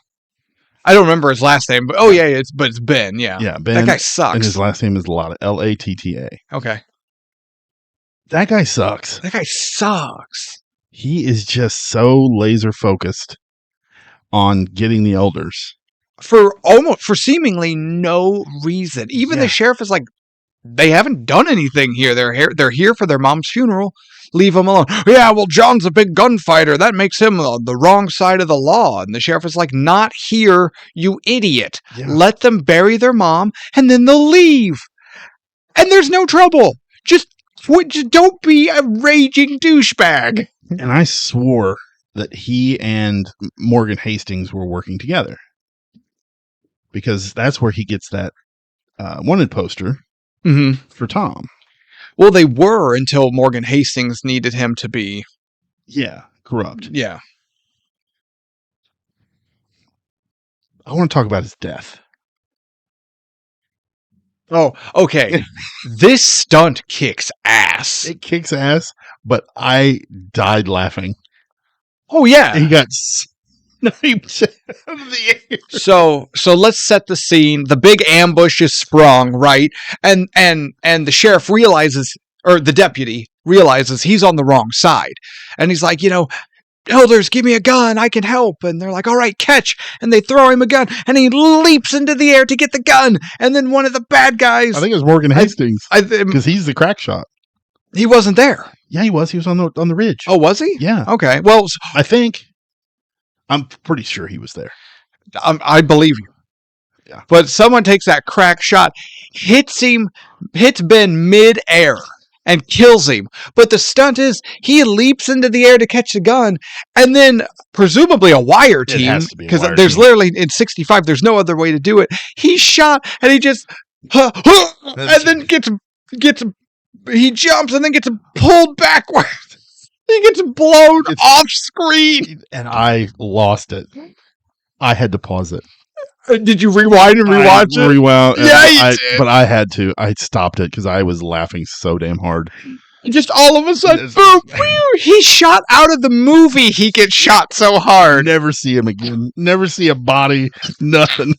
I don't remember his last name, but it's Ben. Yeah. Yeah, Ben. That guy sucks. And his last name is Latta. Latta. Okay. That guy sucks. That guy sucks. He is just so laser focused on getting the elders For seemingly no reason. Even the sheriff is like, they haven't done anything here. They're here for their mom's funeral. Leave them alone. Yeah, well, John's a big gunfighter. That makes him on the wrong side of the law. And the sheriff is like, not here, you idiot. Yeah. Let them bury their mom, and then they'll leave. And there's no trouble. Just don't be a raging douchebag. And I swore that he and Morgan Hastings were working together, because that's where he gets that wanted poster for Tom. Well, they were until Morgan Hastings needed him to be... Yeah, corrupt. Yeah. I want to talk about his death. Oh, okay. This stunt kicks ass. It kicks ass, but I died laughing. Oh, yeah. He got sniped out of the air. So let's set the scene. The big ambush is sprung, right? And the sheriff realizes, or the deputy realizes, he's on the wrong side. And he's like, elders, give me a gun. I can help. And they're like, all right, catch. And they throw him a gun. And he leaps into the air to get the gun. And then one of the bad guys... I think it was Morgan Hastings. Because he's the crack shot. He wasn't there. Yeah, he was. He was on the ridge. Oh, was he? Yeah. Okay. Well... I think... I'm pretty sure he was there. I believe you. Yeah. But someone takes that crack shot, hits Ben mid-air, and kills him. But the stunt is, he leaps into the air to catch the gun, and then, presumably a wire team, because there's literally, in 65, there's no other way to do it. He's shot, and he just, and then he jumps, and then gets pulled backwards. He gets blown off screen. And I lost it. I had to pause it. Did you rewind and rewatch it? Rewound. Yeah, you did. But I had to. I stopped it because I was laughing so damn hard. Just all of a sudden, boom, he's shot out of the movie. He gets shot so hard. Never see him again. Never see a body. Nothing.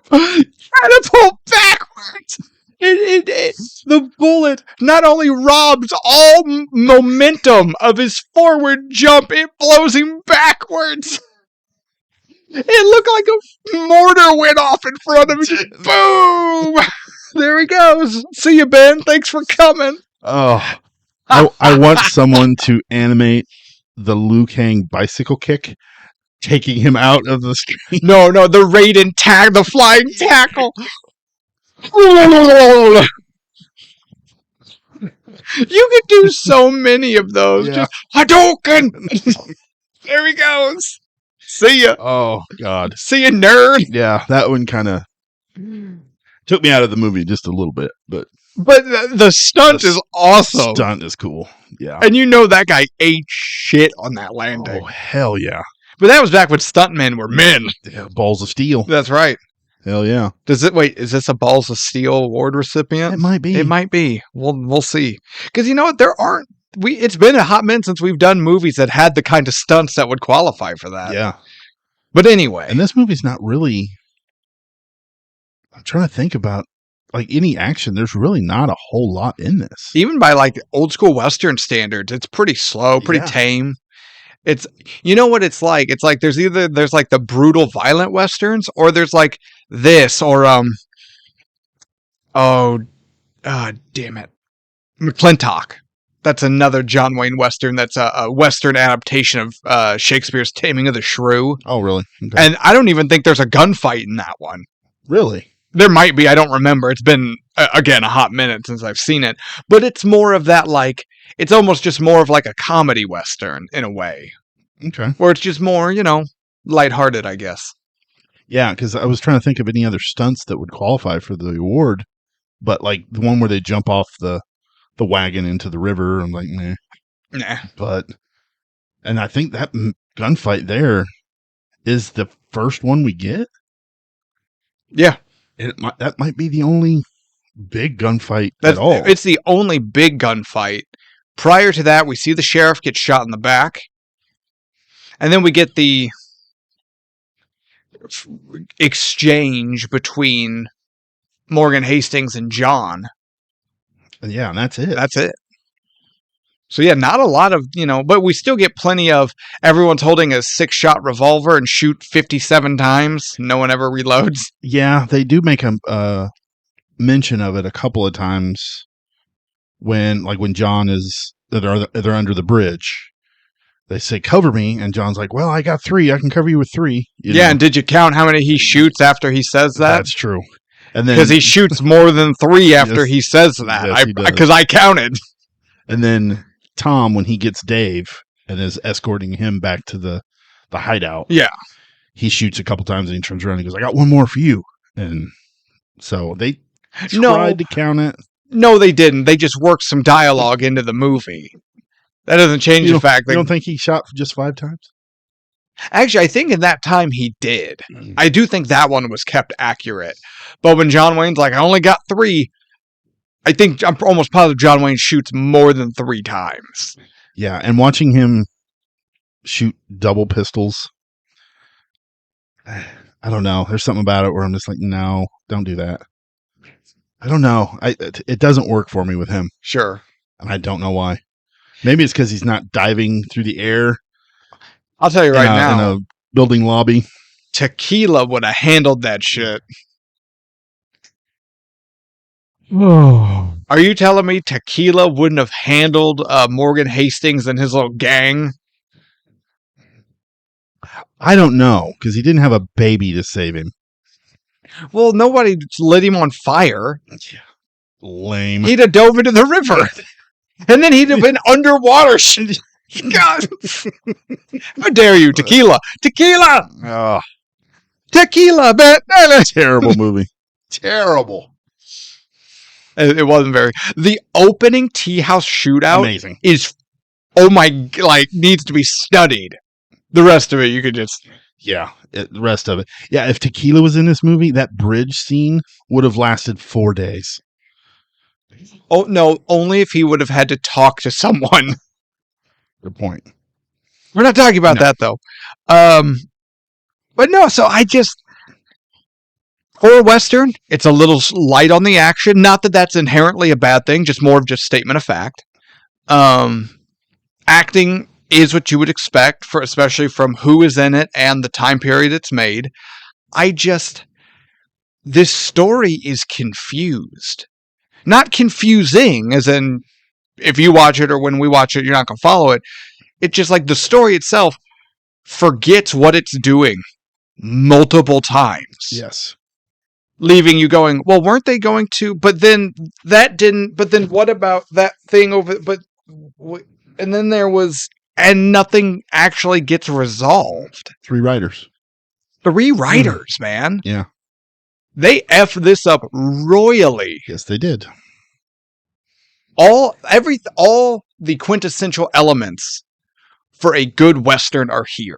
Trying to pull backwards. The bullet not only robs all momentum of his forward jump, it blows him backwards. It looked like a mortar went off in front of him. Just boom! There he goes. See you, Ben. Thanks for coming. Oh, I want someone to animate the Liu Kang bicycle kick, taking him out of the screen. No, the Raiden tag, the flying tackle. You could do so many of those. Yeah. Just Hadouken. There he goes. See ya. Oh God. See ya, nerd. Yeah, that one kind of took me out of the movie just a little bit, but the stunt is awesome. Stunt is cool. Yeah, and that guy ate shit on that landing. Oh hell yeah! But that was back when stuntmen were men. Yeah, balls of steel. That's right. Hell yeah. Is this a Balls of Steel award recipient? It might be. It might be. We'll see. Because you know what? It's been a hot minute since we've done movies that had the kind of stunts that would qualify for that. Yeah. But anyway. And this movie's not really... I'm trying to think about any action. There's really not a whole lot in this. Even by old school Western standards, it's pretty slow, pretty tame. It's, you know what it's like? It's like there's the brutal, violent Westerns, or there's this, or damn it, McClintock. That's another John Wayne Western. That's a Western adaptation of Shakespeare's Taming of the Shrew. Oh, really? Okay. And I don't even think there's a gunfight in that one. Really? There might be. I don't remember. It's been, again, a hot minute since I've seen it. But it's more of that, like, it's almost just more of like a comedy Western in a way. Okay. Where it's just more, lighthearted, I guess. Yeah, because I was trying to think of any other stunts that would qualify for the award, but like the one where they jump off the wagon into the river, I'm like, meh. Nah. And I think that gunfight there is the first one we get. Yeah. That might be the only big gunfight at all. It's the only big gunfight. Prior to that, we see the sheriff get shot in the back. And then we get the exchange between Morgan Hastings and John. Yeah, and that's it. That's it. So yeah, not a lot of, but we still get plenty of everyone's holding a 6-shot revolver and shoot 57 times. No one ever reloads. Yeah, they do make a mention of it a couple of times when John they're under the bridge. They say, cover me, and John's like, well, I got 3. I can cover you with 3. And did you count how many he shoots after he says that? That's true. And then, because he shoots more than 3 after he says that. Because I counted. And then Tom, when he gets Dave and is escorting him back to the hideout, he shoots a couple times and he turns around and goes, I got 1 more for you. And so they tried to count it. No, they didn't. They just worked some dialogue into the movie. That doesn't change the fact that... You don't think he shot just 5 times? Actually, I think in that time he did. I do think that one was kept accurate. But when John Wayne's like, I only got 3, I think I'm almost positive John Wayne shoots more than 3 times. Yeah, and watching him shoot double pistols, I don't know. There's something about it where I'm just like, no, don't do that. I don't know. It doesn't work for me with him. Sure. And I don't know why. Maybe it's because he's not diving through the air. I'll tell you right now. In a building lobby. Tequila would have handled that shit. Are you telling me Tequila wouldn't have handled Morgan Hastings and his little gang? I don't know, because he didn't have a baby to save him. Well, nobody lit him on fire. Yeah. Lame. He'd have dove into the river. And then he'd have been underwater. God. How dare you, Tequila? Tequila! Oh. Tequila! Terrible movie. Terrible. It wasn't very... The opening tea house shootout amazing. Is... needs to be studied. The rest of it, you could just... Yeah, the rest of it. Yeah, if Tequila was in this movie, that bridge scene would have lasted 4 days. Oh, no, only if he would have had to talk to someone. Good point. We're not talking about that, though. But no, so I just... For a Western, it's a little light on the action. Not that that's inherently a bad thing, just more of just statement of fact. Acting is what you would expect, especially from who is in it and the time period it's made. This story is confused. Not confusing, as in, if you watch it or when we watch it, you're not going to follow it. It's just like the story itself forgets what it's doing multiple times. Yes. Leaving you going, well, weren't they going to? But then that didn't. But then what about that thing over? And then there was, and nothing actually gets resolved. 3 writers. 3 writers, man. Yeah. They effed this up royally. Yes, they did. All the quintessential elements for a good Western are here.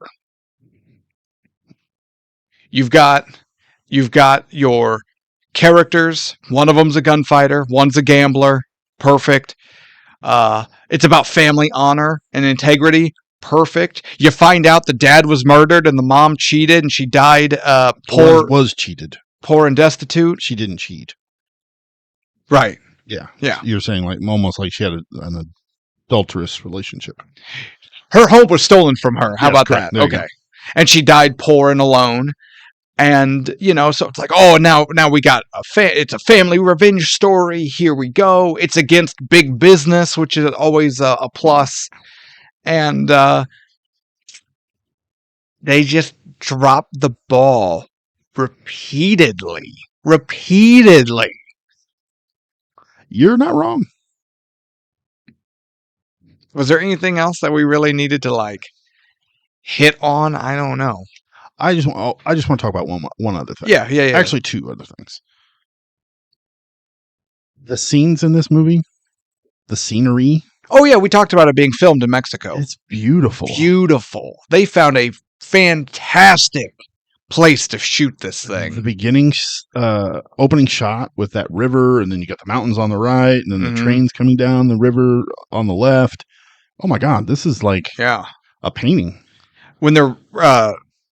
You've got your characters. One of them's a gunfighter. One's a gambler. Perfect. It's about family honor and integrity. Perfect. You find out the dad was murdered and the mom cheated and she died poor. Was cheated. Poor and destitute. She didn't cheat. Right. Yeah. Yeah. You're saying almost like she had an adulterous relationship. Her home was stolen from her. How about correct. that? Okay. And she died poor and alone. And, so it's like, oh, now we got it's a family revenge story. Here we go. It's against big business, which is always a plus. And they just dropped the ball repeatedly. repeatedly. You're not wrong. Was there anything else that we really needed to like hit on? I don't know. I just want to talk about one other thing. Yeah. Actually, two other things. The scenes in this movie, the scenery. Oh yeah, we talked about it being filmed in Mexico. It's beautiful. Beautiful. They found a fantastic place to shoot this thing. The beginning opening shot with that river, and then you got the mountains on the right, and then the trains coming down the river on the left. Oh my God, this is like a painting. When they're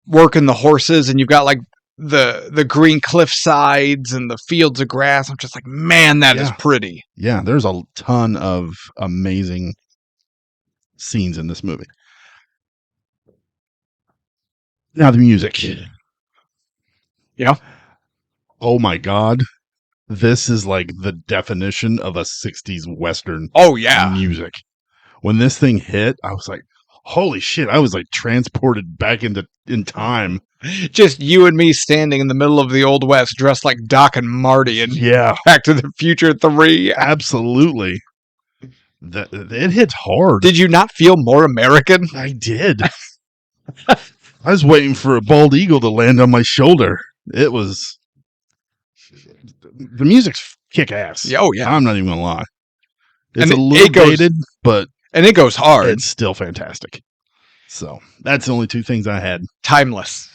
working the horses, and you've got like the green cliff sides and the fields of grass, I'm just like, man, that is pretty. Yeah, there's a ton of amazing scenes in this movie. Now the music. Yeah. Oh my God. This is like the definition of a 60s Western music. When this thing hit, I was like, holy shit, I was like transported back in time. Just you and me standing in the middle of the Old West dressed like Doc and Marty and Back to the Future 3. Absolutely. It hits hard. Did you not feel more American? I did. I was waiting for a bald eagle to land on my shoulder. It was... The music's kick-ass. Oh, yeah. I'm not even going to lie. It's and a little dated, but... And it goes hard. It's still fantastic. So, that's the only two things I had. Timeless.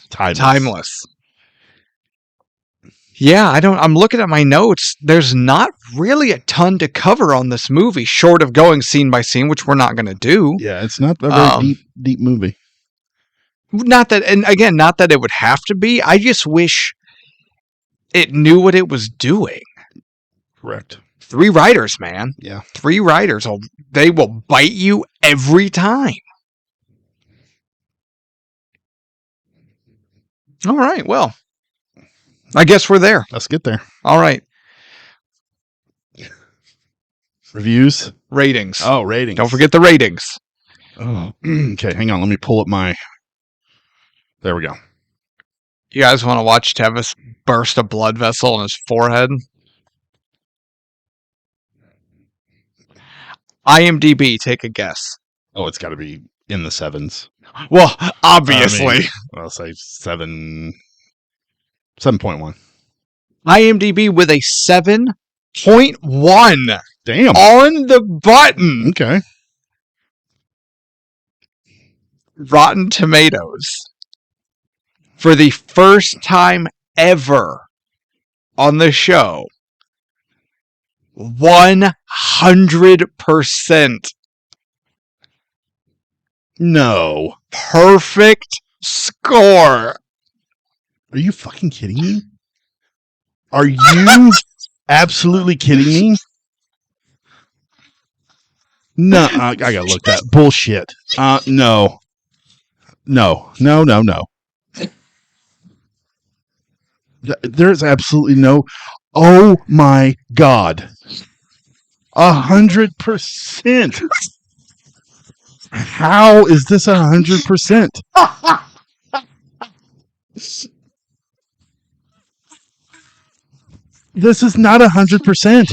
Yeah, I'm looking at my notes. There's not really a ton to cover on this movie, short of going scene by scene, which we're not going to do. Yeah, it's not a very deep movie. Not that it would have to be. I just wish it knew what it was doing. Correct. 3 writers, man. Yeah. 3 writers. They will bite you every time. All right. Well, I guess we're there. Let's get there. All right. Reviews? Ratings. Oh, ratings. Don't forget the ratings. Oh, okay. Hang on. Let me pull up my... There we go. You guys want to watch Tevis burst a blood vessel in his forehead? IMDb, take a guess. Oh, it's got to be in the 7s. Well, obviously. I'll say 7.1. IMDb with a 7.1. Damn. On the button. Okay. Rotten Tomatoes. For the first time ever on the show, 100%. No. Perfect score. Are you fucking kidding me? Are you absolutely kidding me? No, I gotta look that. Bullshit. No. There's absolutely no... Oh my God. 100%. How is this 100%? This is not 100%.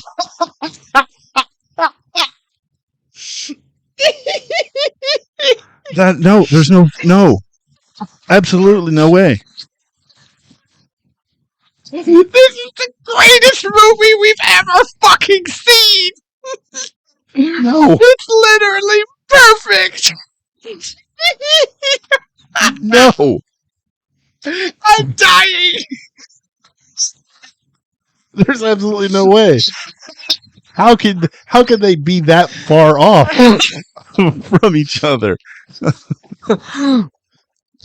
There's no. Absolutely no way. This is the greatest movie we've ever fucking seen. No. It's literally perfect. No. I'm dying. There's absolutely no way. How could they be that far off from each other?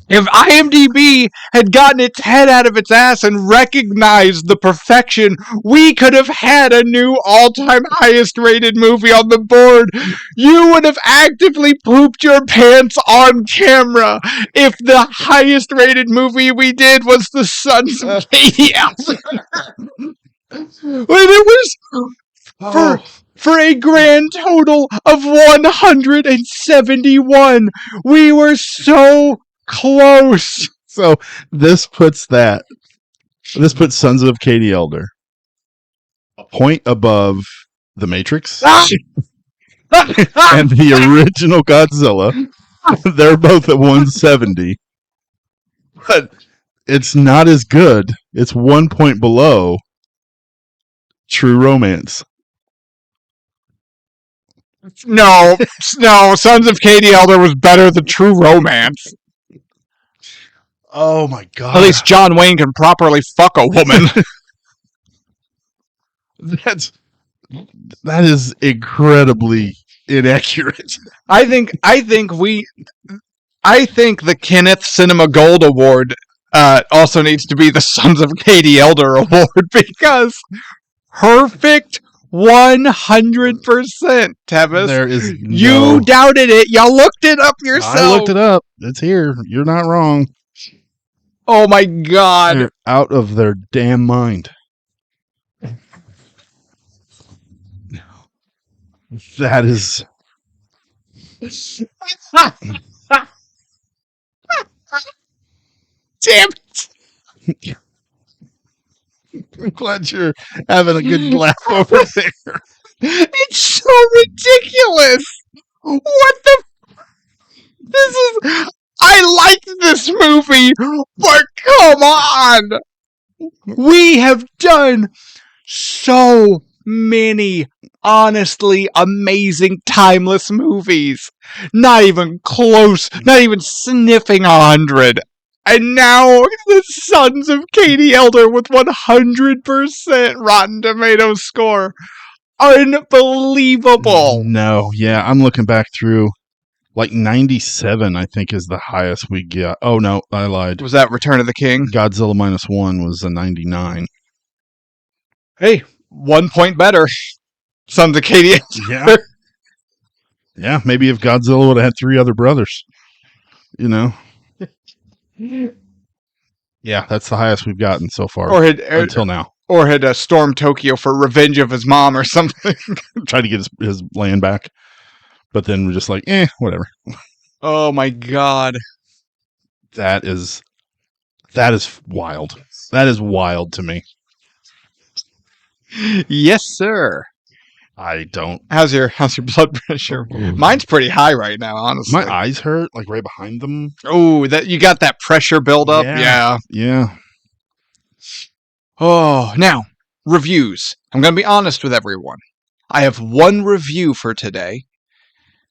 If IMDb had gotten its head out of its ass and recognized the perfection, we could have had a new all-time highest rated movie on the board. You would have actively pooped your pants on camera if the highest rated movie we did was The Sons of Katie Allen. When it was for a grand total of 171. We were so close. So this puts that This puts Sons of Katie Elder a point above The Matrix Ah! and the original Godzilla. They're both at 170. But it's not as good. It's 1 point below True Romance. No, Sons of Katie Elder was better than True Romance. Oh my god. At least John Wayne can properly fuck a woman. That is incredibly inaccurate. I think the Kenneth Cinema Gold Award also needs to be the Sons of Katie Elder Award because perfect 100%, Tevis. There is You doubted it. Y'all looked it up yourself. I looked it up. It's here. You're not wrong. Oh my god. They're out of their damn mind. That is. Damn it. I'm glad you're having a good laugh over there. It's so ridiculous. What the? This is. I liked this movie, but come on. We have done so many honestly amazing timeless movies. Not even close, not even sniffing 100. And now the Sons of Katie Elder with 100% Rotten Tomatoes score. Unbelievable. No, yeah, I'm looking back through. Like 97, I think, is the highest we got. Oh, no, I lied. Was that Return of the King? Godzilla -1 was a 99. Hey, 1 point better. Sons of Katie Elder. Yeah. Yeah, maybe if Godzilla would have had 3 other brothers. You know? Yeah, that's the highest we've gotten so far until now. Or had stormed Tokyo for revenge of his mom or something. Tried to get his land back. But then we're just like, whatever. Oh my god. That is wild. That is wild to me. Yes, sir. I don't. How's your blood pressure? Mine's pretty high right now, honestly. My eyes hurt, like right behind them. Oh, that you got that pressure buildup? Yeah. Yeah. Oh, now, reviews. I'm going to be honest with everyone. I have one review for today.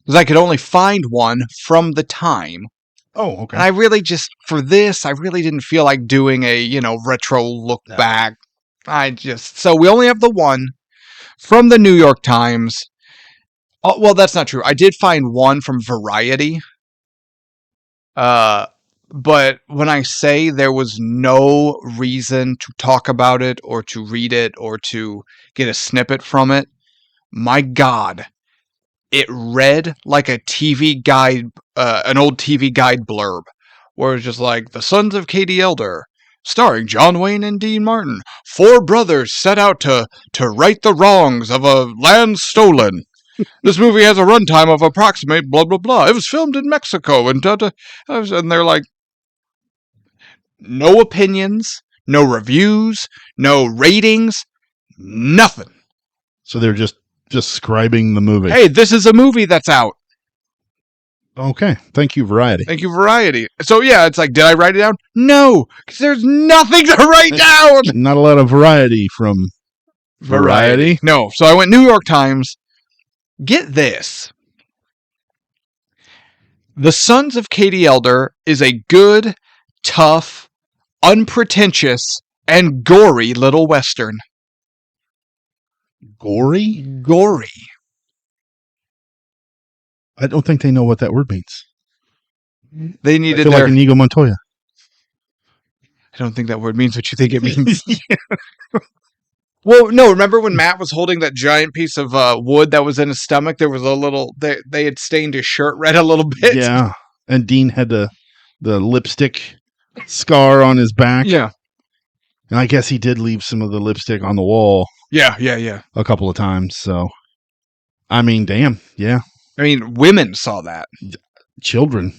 Because I could only find one from the time. Oh, okay. And I really just, for this, I really didn't feel like doing a, retro look back. So we only have the one from the New York Times. Oh, well, that's not true. I did find one from Variety. But when I say there was no reason to talk about it or to read it or to get a snippet from it, my God. It read like a TV guide, an old TV guide blurb, where it's just like, The Sons of Katie Elder, starring John Wayne and Dean Martin. 4 brothers set out to right the wrongs of a land stolen. This movie has a runtime of approximate blah, blah, blah. It was filmed in Mexico, and and they're like, no opinions, no reviews, no ratings, nothing. So they're just describing the movie. Hey, this is a movie that's out. Okay. Thank you, Variety. Thank you, Variety. So, yeah, it's like, did I write it down? No, because there's nothing to write down. Not a lot of variety from Variety. No, so I went New York Times. Get this. The Sons of Katie Elder is a good, tough, unpretentious, and gory little Western. Gory? Gory. I don't think they know what that word means. They needed like Inigo Montoya. I don't think that word means what you think it means. Well, no, remember when Matt was holding that giant piece of wood that was in his stomach? There was a little, they had stained his shirt red a little bit. Yeah, and Dean had the lipstick scar on his back. Yeah. And I guess he did leave some of the lipstick on the wall. Yeah. A couple of times, so. I mean, damn, yeah. I mean, women saw that. Children.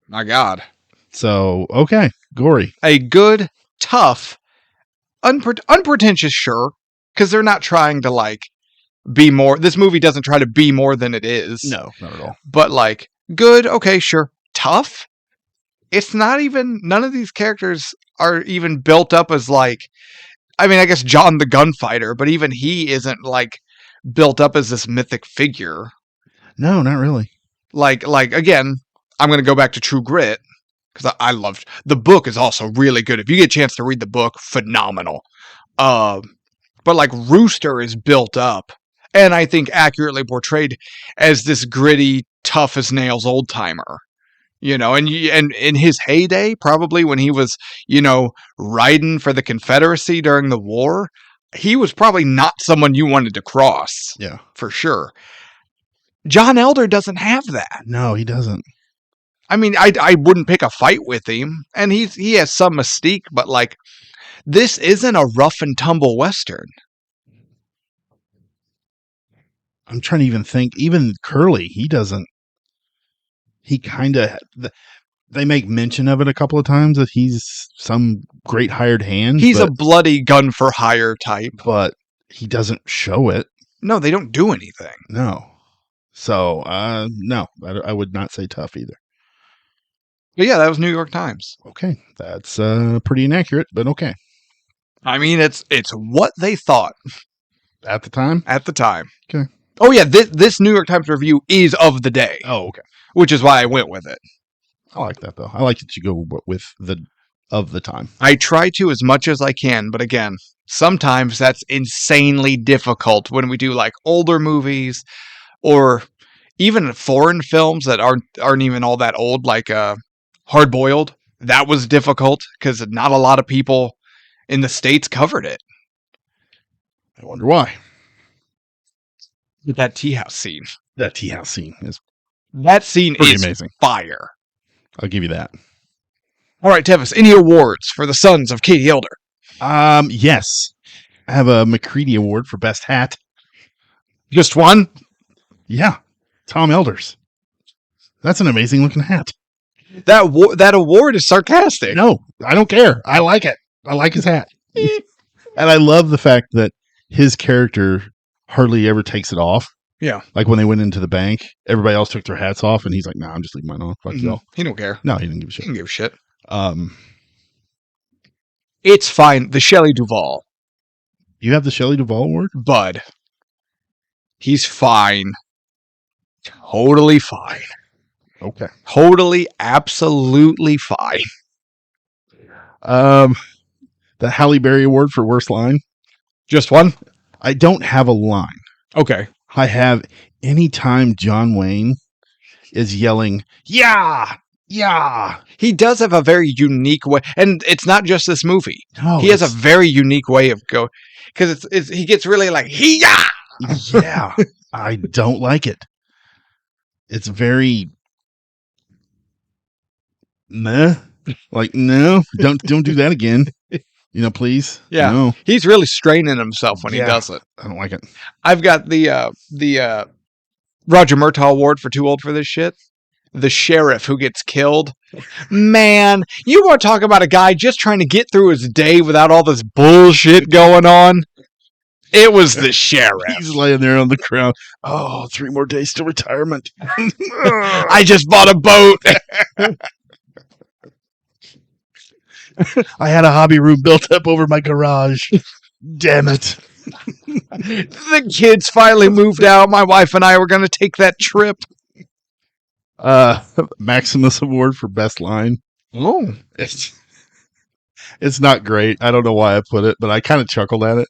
My God. So, okay, gory. A good, tough, unpretentious, sure, because they're not trying to like be more. This movie doesn't try to be more than it is. No, not at all. But like good, okay, sure. Tough. It's not even. None of these characters are even built up as like. I mean, I guess John the gunfighter, but even he isn't like built up as this mythic figure. No, not really. Like again, I'm going to go back to True Grit because I loved the book. Is also really good. If you get a chance to read the book, phenomenal. But like Rooster is built up, and I think accurately portrayed as this gritty, tough as nails old timer. And in his heyday, probably when he was, riding for the Confederacy during the war, he was probably not someone you wanted to cross. Yeah, for sure. John Elder doesn't have that. No, he doesn't. I mean, I wouldn't pick a fight with him, and he has some mystique, but like, this isn't a rough and tumble Western. I'm trying to even think. Even Curly, he doesn't. He kind of. They make mention of it a couple of times that he's some great hired hand. He's a bloody gun for hire type, but he doesn't show it. No, they don't do anything. No. So, no, I would not say tough either. But yeah, that was New York Times. Okay, that's pretty inaccurate, but okay. I mean, it's what they thought at the time. At the time. Okay. Oh yeah, this New York Times review is of the day. Oh, okay. Which is why I went with it. I like that though. I like that you go with the of the time. I try to as much as I can, but again, sometimes that's insanely difficult when we do like older movies or even foreign films that aren't even all that old, like Hard Boiled. That was difficult because not a lot of people in the States covered it. I wonder why. That tea house scene. That tea house scene is amazing. Fire. I'll give you that. All right, Tevis, any awards for the Sons of Katie Elder? Yes. I have a McCready Award for Best Hat. Just one? Yeah. Tom Elder's. That's an amazing looking hat. That award is sarcastic. No, I don't care. I like it. I like his hat. And I love the fact that his character hardly ever takes it off. Yeah. Like when they went into the bank, everybody else took their hats off, and he's like, "Nah, I'm just leaving mine on. Fuck y'all." He don't care. No, he didn't give a shit. He didn't give a shit. It's fine. The Shelley Duvall. You have the Shelley Duvall Award? Bud. He's fine. Totally fine. Okay. Totally, absolutely fine. The Halle Berry Award for Worst Line. Just one? I don't have a line. Okay. I have anytime John Wayne is yelling, "Yeah! Yeah!" He does have a very unique way, and it's not just this movie. No, he has a very unique way of go, because he gets really like "He-ya!" Yeah, I don't like it. It's very meh. Like, no, don't do that again. Please. Yeah, no. He's really straining himself when he does it. I don't like it. I've got the Roger Murtaugh Award for Too Old for This Shit. The sheriff who gets killed. Man, you want to talk about a guy just trying to get through his day without all this bullshit going on? It was the sheriff. He's laying there on the ground. Oh, 3 more days to retirement. I just bought a boat. I had a hobby room built up over my garage. Damn it. The kids finally moved out. My wife and I were going to take that trip. Maximus Award for Best Line. Oh. It's not great. I don't know why I put it, but I kind of chuckled at it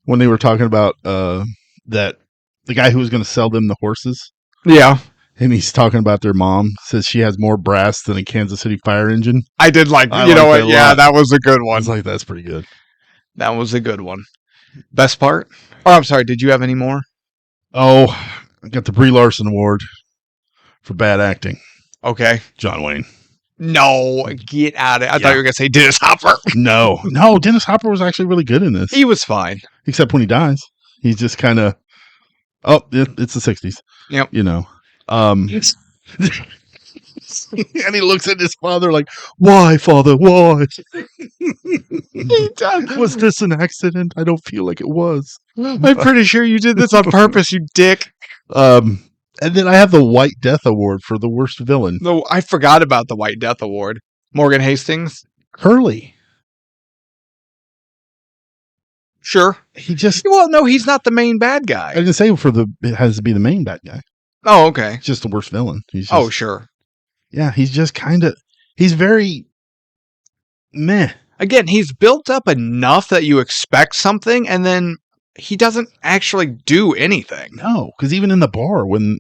when they were talking about that the guy who was going to sell them the horses. Yeah. And he's talking about their mom. Says she has more brass than a Kansas City fire engine. I did you know what? Yeah, that was a good one. I was like, that's pretty good. That was a good one. Best part? Oh, I'm sorry. Did you have any more? Oh, I got the Brie Larson Award for bad acting. Okay. John Wayne. No, get out of it. I thought you were going to say Dennis Hopper. No, Dennis Hopper was actually really good in this. He was fine. Except when he dies. He's just kind of, it's the 60s. Yep. And he looks at his father like, "Why, father? Why? He does. Was this an accident? I don't feel like it was." I'm pretty sure you did this on purpose, you dick. And then I have the White Death Award for the worst villain. No, I forgot about the White Death Award. Morgan Hastings? Curly. Sure. He just. Well, no, he's not the main bad guy. I didn't say it has to be the main bad guy. Oh, okay. It's just the worst villain. He's just, Oh, sure. Yeah, he's just kind of. He's very meh. Again, he's built up enough that you expect something, and then he doesn't actually do anything. No, because even in the bar when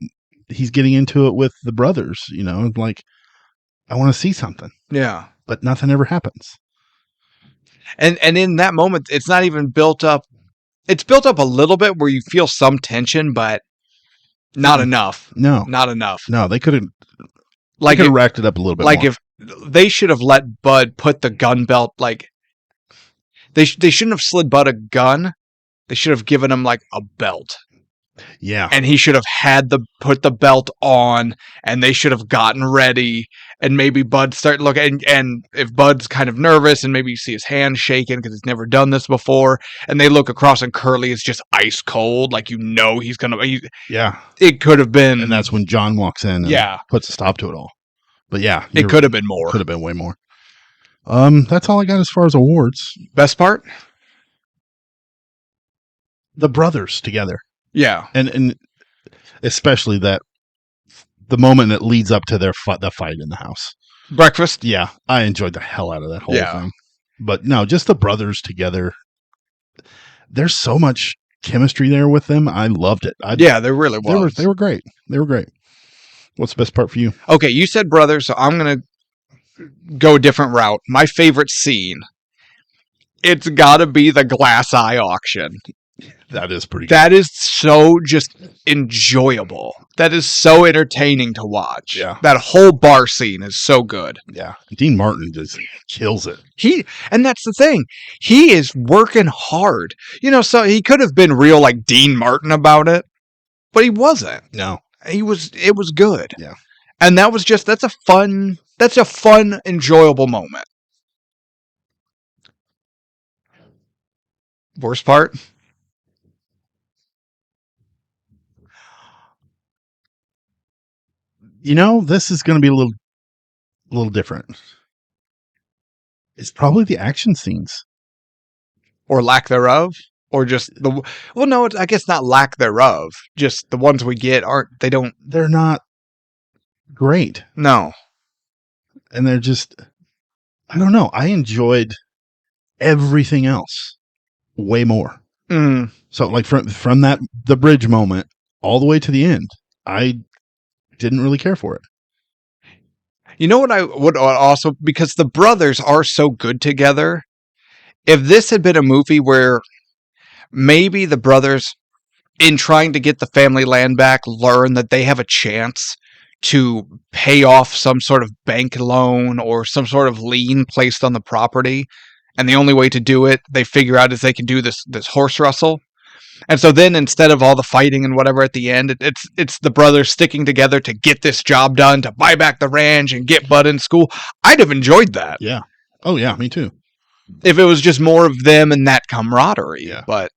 he's getting into it with the brothers, like, I want to see something. Yeah. But nothing ever happens. And in that moment, it's not even built up. It's built up a little bit where you feel some tension, but not enough. No. Not enough. No, they could have Like racked it up a little bit like more. if they should have let Bud put the gun belt, like they shouldn't have slid Bud a gun. They should have given him like a belt. Yeah. And he should have put the belt on, and they should have gotten ready, and maybe Bud start looking, and if Bud's kind of nervous, and maybe you see his hand shaking because he's never done this before, and they look across and Curly is just ice cold, like he's gonna. Yeah. It could have been, and that's when John walks in and puts a stop to it all. But yeah, it could have been more. Could have been way more. That's all I got as far as awards. Best part? The brothers together. Yeah. And especially the moment that leads up to the fight in the house. Breakfast? Yeah. I enjoyed the hell out of that whole thing. But no, just the brothers together. There's so much chemistry there with them. I loved it. There really was. They were great. They were great. What's the best part for you? Okay, you said brothers, so I'm going to go a different route. My favorite scene, it's got to be the glass eye auction. That is pretty good. That is so just enjoyable. That is so entertaining to watch. Yeah. That whole bar scene is so good. Yeah. Dean Martin just kills it. And that's the thing. He is working hard. So he could have been real like Dean Martin about it, but he wasn't. No. It was good. Yeah. And that's a fun, enjoyable moment. Worst part? This is going to be a little different. It's probably the action scenes. Or lack thereof? Or just I guess not lack thereof. Just the ones we get they're not great. No. And they're just, I don't know. I enjoyed everything else way more. Mm. So like from the bridge moment all the way to the end, I didn't really care for it. You know what I would also, because the brothers are so good together, if this had been a movie where maybe the brothers, in trying to get the family land back, learn that they have a chance to pay off some sort of bank loan or some sort of lien placed on the property, and the only way to do it, they figure out, is they can do this horse rustle. And so then, instead of all the fighting and whatever at the end, it's the brothers sticking together to get this job done, to buy back the ranch and get Bud in school. I'd have enjoyed that. Yeah. Oh, yeah, me too. If it was just more of them and that camaraderie. Yeah. But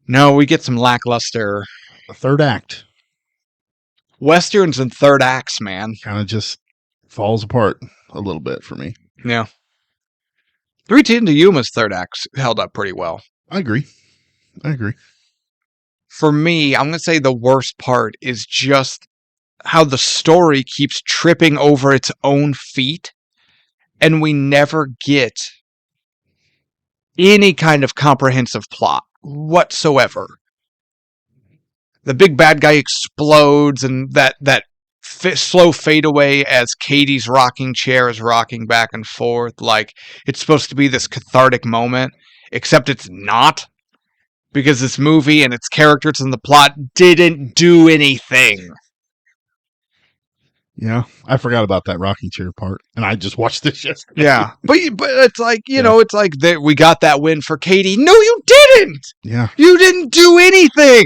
no, we get some lackluster. The third act. Westerns and third acts, man. Kind of just falls apart a little bit for me. Yeah. 310 to Yuma's third act held up pretty well. I agree. For me, I'm going to say the worst part is just how the story keeps tripping over its own feet, and we never get any kind of comprehensive plot whatsoever. The big bad guy explodes, and that slow fade away as Katie's rocking chair is rocking back and forth, like it's supposed to be this cathartic moment, except it's not, because this movie and its characters and the plot didn't do anything. Yeah, I forgot about that rocking chair part, and I just watched this yesterday. Yeah, but it's like, it's like that we got that win for Katie. No, you didn't. Yeah, you didn't do anything.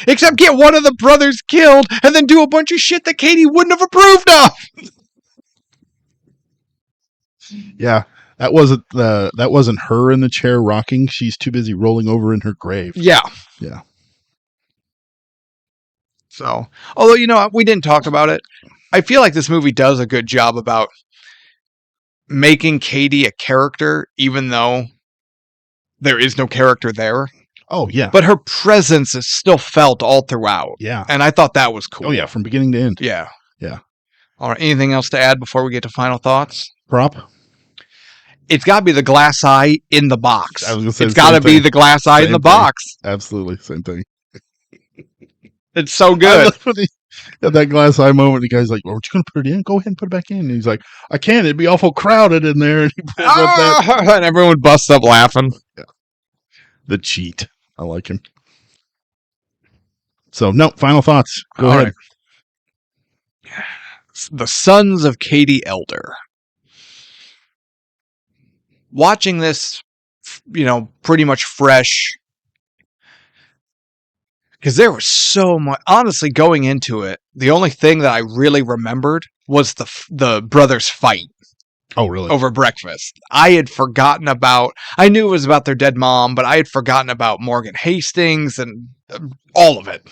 Except get one of the brothers killed and then do a bunch of shit that Katie wouldn't have approved of. Yeah, that wasn't her in the chair rocking. She's too busy rolling over in her grave. Yeah. Yeah. So, although, we didn't talk about it. I feel like this movie does a good job about making Katie a character, even though there is no character there. Oh, yeah. But her presence is still felt all throughout. Yeah. And I thought that was cool. Oh, yeah, from beginning to end. Yeah. Yeah. All right. Anything else to add before we get to final thoughts? Prop? It's got to be the glass eye in the box. I was gonna say it's got to be the glass eye in the box. Absolutely. Same thing. It's so good. At that glass eye moment, the guy's like, well, "Aren't you going to put it in? Go ahead and put it back in." And he's like, "I can't. It'd be awful crowded in there." And he pulls up that. And everyone busts up laughing. Yeah. The cheat. I like him. So, no, final thoughts. Go ahead. Right. The Sons of Katie Elder. Watching this, pretty much fresh. Because there was so much. Honestly, going into it, the only thing that I really remembered was the brothers' fight. Oh, really? Over breakfast. I had forgotten about. I knew it was about their dead mom, but I had forgotten about Morgan Hastings and all of it.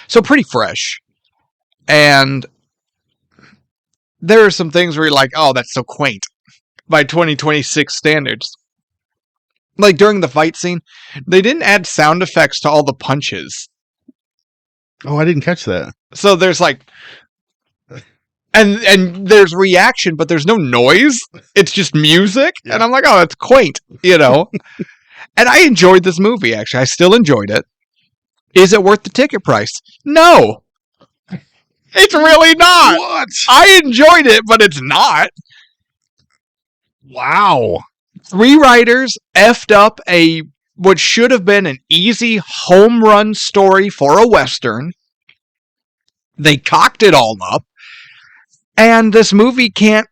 So pretty fresh. And there are some things where you're like, "Oh, that's so quaint," by 2026 standards. Like during the fight scene, they didn't add sound effects to all the punches. Oh, I didn't catch that. So there's like, and there's reaction, but there's no noise. It's just music, yeah. And I'm like, oh, that's quaint, And I enjoyed this movie. Actually, I still enjoyed it. Is it worth the ticket price? No, it's really not. What? I enjoyed it, but it's not. Wow. 3 writers effed up what should have been an easy home run story for a Western. They cocked it all up. And this movie can't,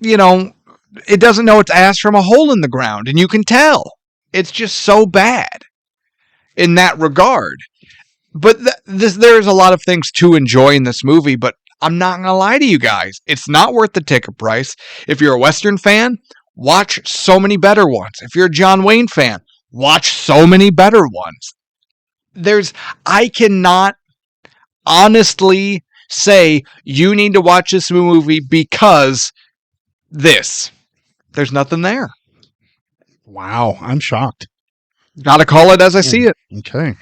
it doesn't know its ass from a hole in the ground. And you can tell. It's just so bad in that regard. But there's a lot of things to enjoy in this movie, but I'm not going to lie to you guys. It's not worth the ticket price. If you're a Western fan, watch so many better ones. If you're a John Wayne fan, watch so many better ones. I cannot honestly say you need to watch this movie because this. There's nothing there. Wow, I'm shocked. Gotta call it as I see it. Okay.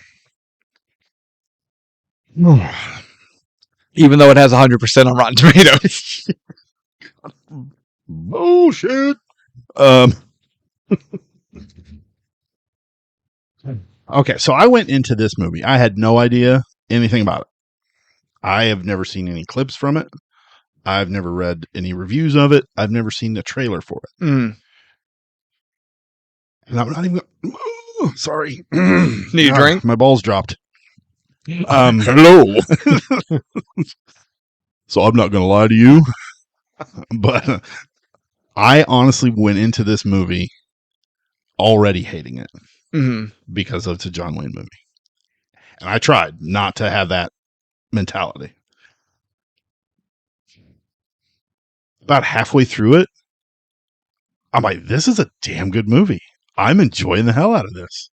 Even though it has 100% on Rotten Tomatoes. Bullshit. Okay, so I went into this movie. I had no idea anything about it. I have never seen any clips from it. I've never read any reviews of it. I've never seen the trailer for it. Mm. And I'm not even. Sorry. Need a drink? My balls dropped. Hello. So I'm not going to lie to you, but I honestly went into this movie already hating it because it's a John Wayne movie. And I tried not to have that mentality. About halfway through it, I'm like, this is a damn good movie. I'm enjoying the hell out of this.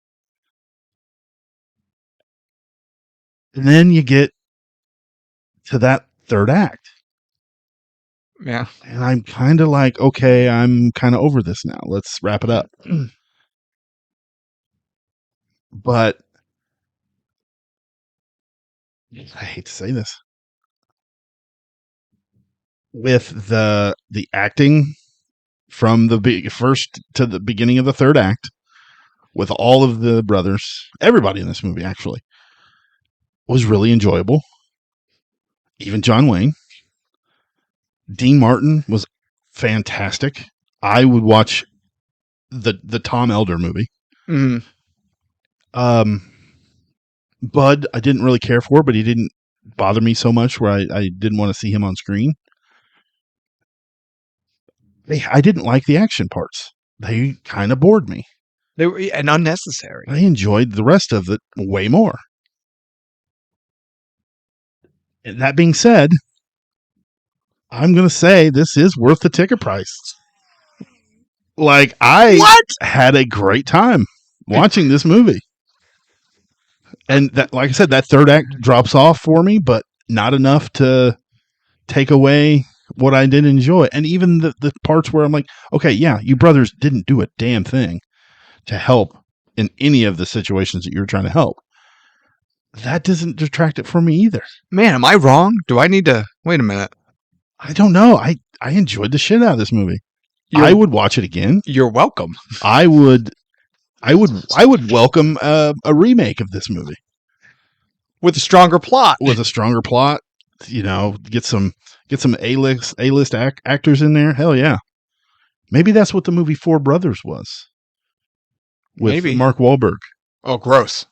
And then you get to that third act. Yeah. And I'm kind of like, okay, I'm kind of over this now. Let's wrap it up. But I hate to say this. With the acting from the first to the beginning of the third act, with all of the brothers, everybody in this movie actually, was really enjoyable. Even John Wayne. Dean Martin was fantastic. I would watch the Tom Elder movie. Mm-hmm. Bud, I didn't really care for, but he didn't bother me so much where I didn't want to see him on screen. I didn't like the action parts. They kind of bored me. They were and unnecessary. I enjoyed the rest of it way more. And that being said, I'm going to say this is worth the ticket price. Like, I had a great time watching this movie. And that, like I said, that third act drops off for me, but not enough to take away what I did enjoy. And even the parts where I'm like, okay, yeah, you brothers didn't do a damn thing to help in any of the situations that you were trying to help. That doesn't detract it from me either. Man, am I wrong? Do I need to wait a minute? I don't know. I enjoyed the shit out of this movie. I would watch it again. You're welcome. I would welcome a remake of this movie with a stronger plot. You know, get some A-list actors in there. Hell yeah. Maybe that's what the movie Four Brothers was. With Mark Wahlberg. Oh, gross.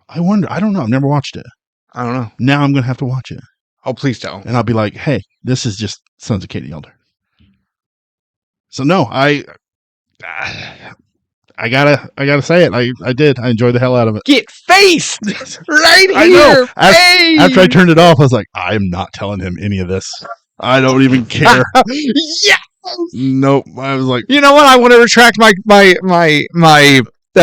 I wonder. I don't know. I've never watched it. I don't know. Now I'm going to have to watch it. Oh, please don't. And I'll be like, hey, this is just Sons of Katie Elder. So no, I gotta say it. I did. I enjoyed the hell out of it. Get faced right here. I know. After I turned it off, I was like, I am not telling him any of this. I don't even care. Yeah. Nope. I was like, you know what? I want to retract my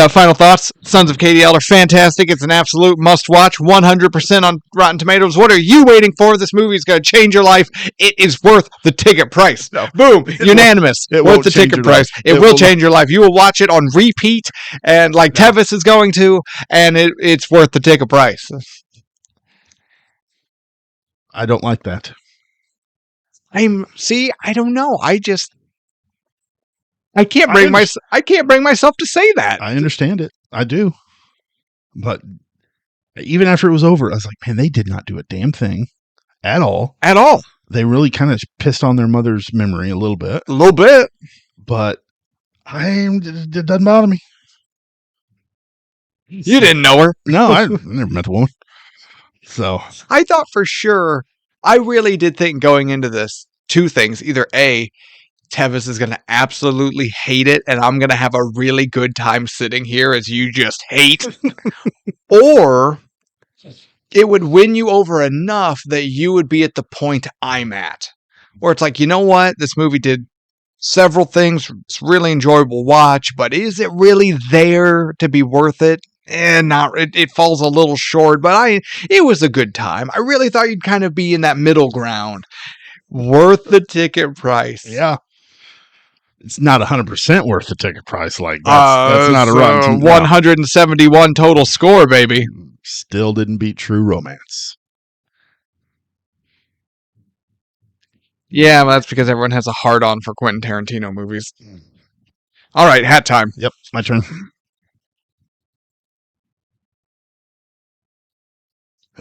final thoughts. Sons of Katie Elder, fantastic. It's an absolute must-watch. 100% on Rotten Tomatoes. What are you waiting for? This movie is going to change your life. It is worth the ticket price. No. Boom. Unanimous. Worth the ticket price. It will change your life. You will watch it on repeat, and like Tevis is going to, and it's worth the ticket price. I don't like that. I don't know. I can't bring myself to say that. I understand it. I do. But even after it was over, I was like, man, they did not do a damn thing at all. At all. They really kind of pissed on their mother's memory a little bit. A little bit. But it doesn't bother me. You didn't know her. No, I never met the woman. So I thought for sure, I really did think going into this, two things. Either A, Tevis is going to absolutely hate it, and I'm going to have a really good time sitting here as you just hate. Or it would win you over enough that you would be at the point I'm at. Where it's like, you know what? This movie did several things. It's really enjoyable watch, but is it really there to be worth it? Not. It falls a little short, but it was a good time. I really thought you'd kind of be in that middle ground. Worth the ticket price. Yeah. It's not 100% worth the ticket price. Like that's not a Rotten 171 total score, baby. Still didn't beat True Romance. Yeah, well, that's because everyone has a hard-on for Quentin Tarantino movies. All right, hat time. Yep, my turn.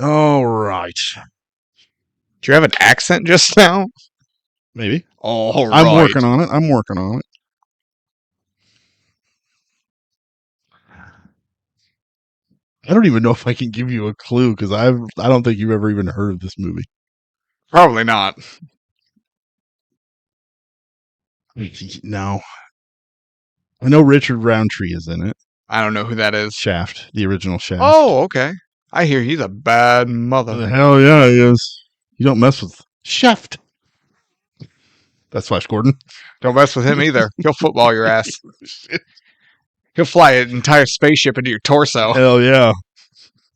All right. Do you have an accent just now? Maybe. All right. I'm working on it. I don't even know if I can give you a clue because I don't think you've ever even heard of this movie. Probably not. No. I know Richard Roundtree is in it. I don't know who that is. Shaft, the original Shaft. Oh, okay. I hear he's a bad mother. Hell yeah, he is. You don't mess with Shaft. That's Flash Gordon. Don't mess with him either. He'll football your ass. He'll fly an entire spaceship into your torso. Hell yeah.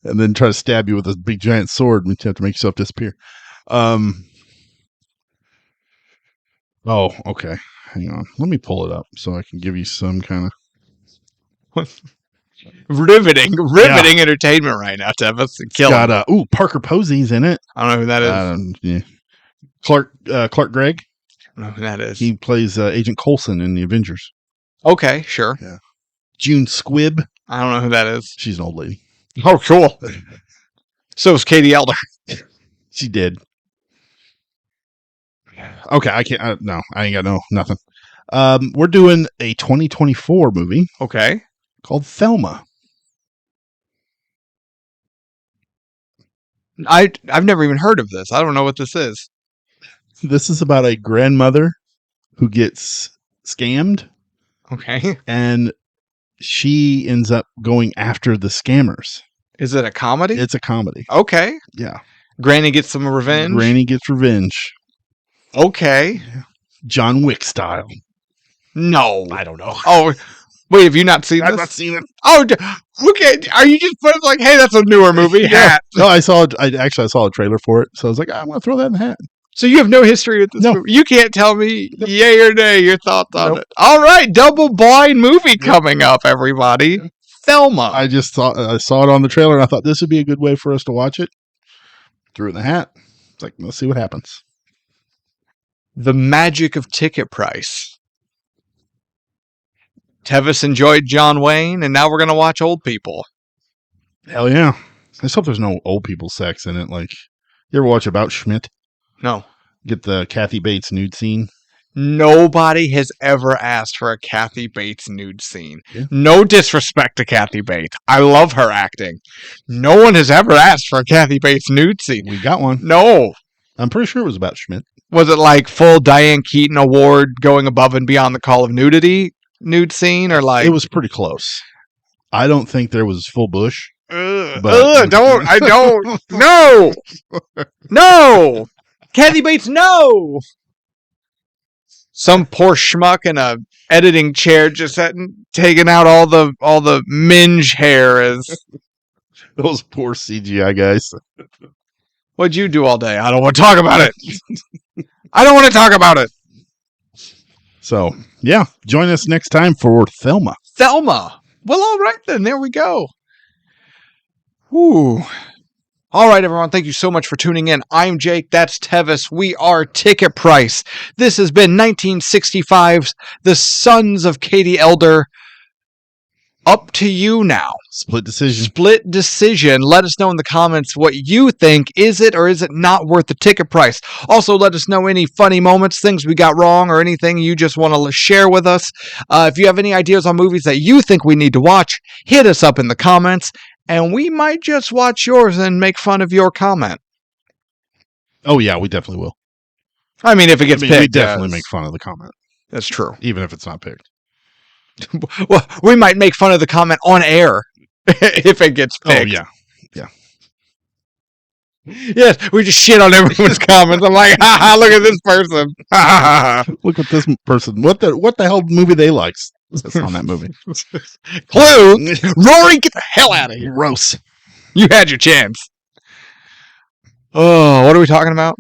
And then try to stab you with a big giant sword and you have to make yourself disappear. Oh, okay. Hang on. Let me pull it up so I can give you some kind of riveting entertainment right now, Tevis. Got Parker Posey's in it. I don't know who that is. Yeah. Clark Gregg. I don't know who that is. He plays Agent Coulson in the Avengers. Okay, sure. Yeah. June Squibb. I don't know who that is. She's an old lady. Oh, cool. So is Katie Elder. She did. Okay, I can't. No, I ain't got nothing. We're doing a 2024 movie. Okay. Called Thelma. I've never even heard of this. I don't know what this is. This is about a grandmother who gets scammed. Okay. And she ends up going after the scammers. Is it a comedy? It's a comedy. Okay. Yeah. Granny gets some revenge. Granny gets revenge. Okay. John Wick style. No. I don't know. Oh, wait, have you not seen I've this? not seen it. Oh, okay. Are you just putting like, hey, that's a newer movie? Yeah. Hat. No, I saw a trailer for it, so I was like, I'm gonna throw that in the hat. So you have no history with this No. movie? You can't tell me yay or nay your thoughts on Nope. it. All right, double blind movie coming up, everybody. Thelma. I saw it on the trailer and I thought this would be a good way for us to watch it. Threw it in the hat. It's like, let's see what happens. The magic of ticket price. Tevis enjoyed John Wayne, and now we're going to watch old people. Hell yeah. I just hope there's no old people sex in it. Like, you ever watch About Schmidt? No. Get the Kathy Bates nude scene? Nobody has ever asked for a Kathy Bates nude scene. Yeah. No disrespect to Kathy Bates. I love her acting. No one has ever asked for a Kathy Bates nude scene. We got one. No. I'm pretty sure it was About Schmidt. Was it like full Diane Keaton award going above and beyond the call of nudity nude scene, or like It was pretty close. I don't think there was full bush. don't no Kathy Bates, no. Some poor schmuck in a editing chair just taking out all the minge hair. Is Those poor CGI guys. what'd you do all day? I don't want to talk about it. I don't want to talk about it. So, yeah, join us next time for Thelma. Thelma. Well, all right then. There we go. Whew. All right, everyone. Thank you so much for tuning in. I'm Jake. That's Tevis. We are Ticket Price. This has been 1965's The Sons of Katie Elder. Up to you now. Split decision. Split decision. Let us know in the comments what you think. Is it or is it not worth the ticket price? Also, let us know any funny moments, things we got wrong, or anything you just want to share with us. If you have any ideas on movies that you think we need to watch, hit us up in the comments, and we might just watch yours and make fun of your comment. Oh, yeah, we definitely will. I mean, if it gets picked. We definitely make fun of the comment. That's true. Even if it's not picked. Well, we might make fun of the comment on air if it gets picked. Oh, yeah. Yes, we just shit on everyone's comments. I'm like, haha, look at this person. Look at this person. What the hell movie they like on that movie? Clue, Rory, get the hell out of here. Gross. You had your chance. Oh, what are we talking about?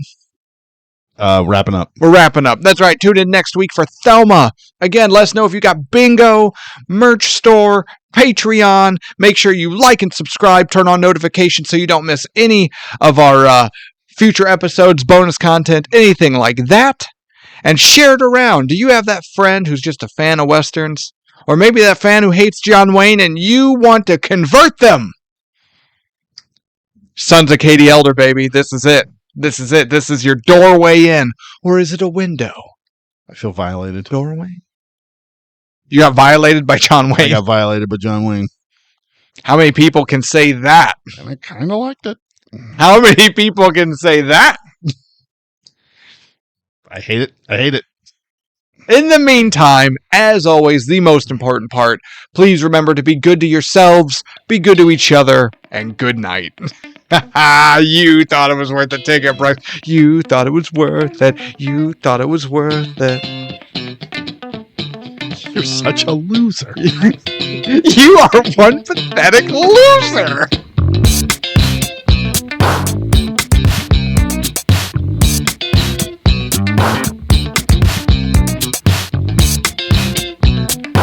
Wrapping up. We're wrapping up. That's right. Tune in next week for Thelma. Again, let us know if you got bingo, merch store, Patreon. Make sure you like and subscribe. Turn on notifications so you don't miss any of our future episodes, bonus content, anything like that. And share it around. Do you have that friend who's just a fan of Westerns? Or maybe that fan who hates John Wayne and you want to convert them? Sons of Katie Elder, baby. This is it. This is it. This is your doorway in. Or is it a window? I feel violated. Doorway? You got violated by John Wayne? I got violated by John Wayne. How many people can say that? And I kind of liked it. How many people can say that? I hate it. I hate it. In the meantime, as always, the most important part, please remember to be good to yourselves, be good to each other, and good night. You thought it was worth the ticket price. You thought it was worth it. You thought it was worth it. You're such a loser. You are one pathetic loser.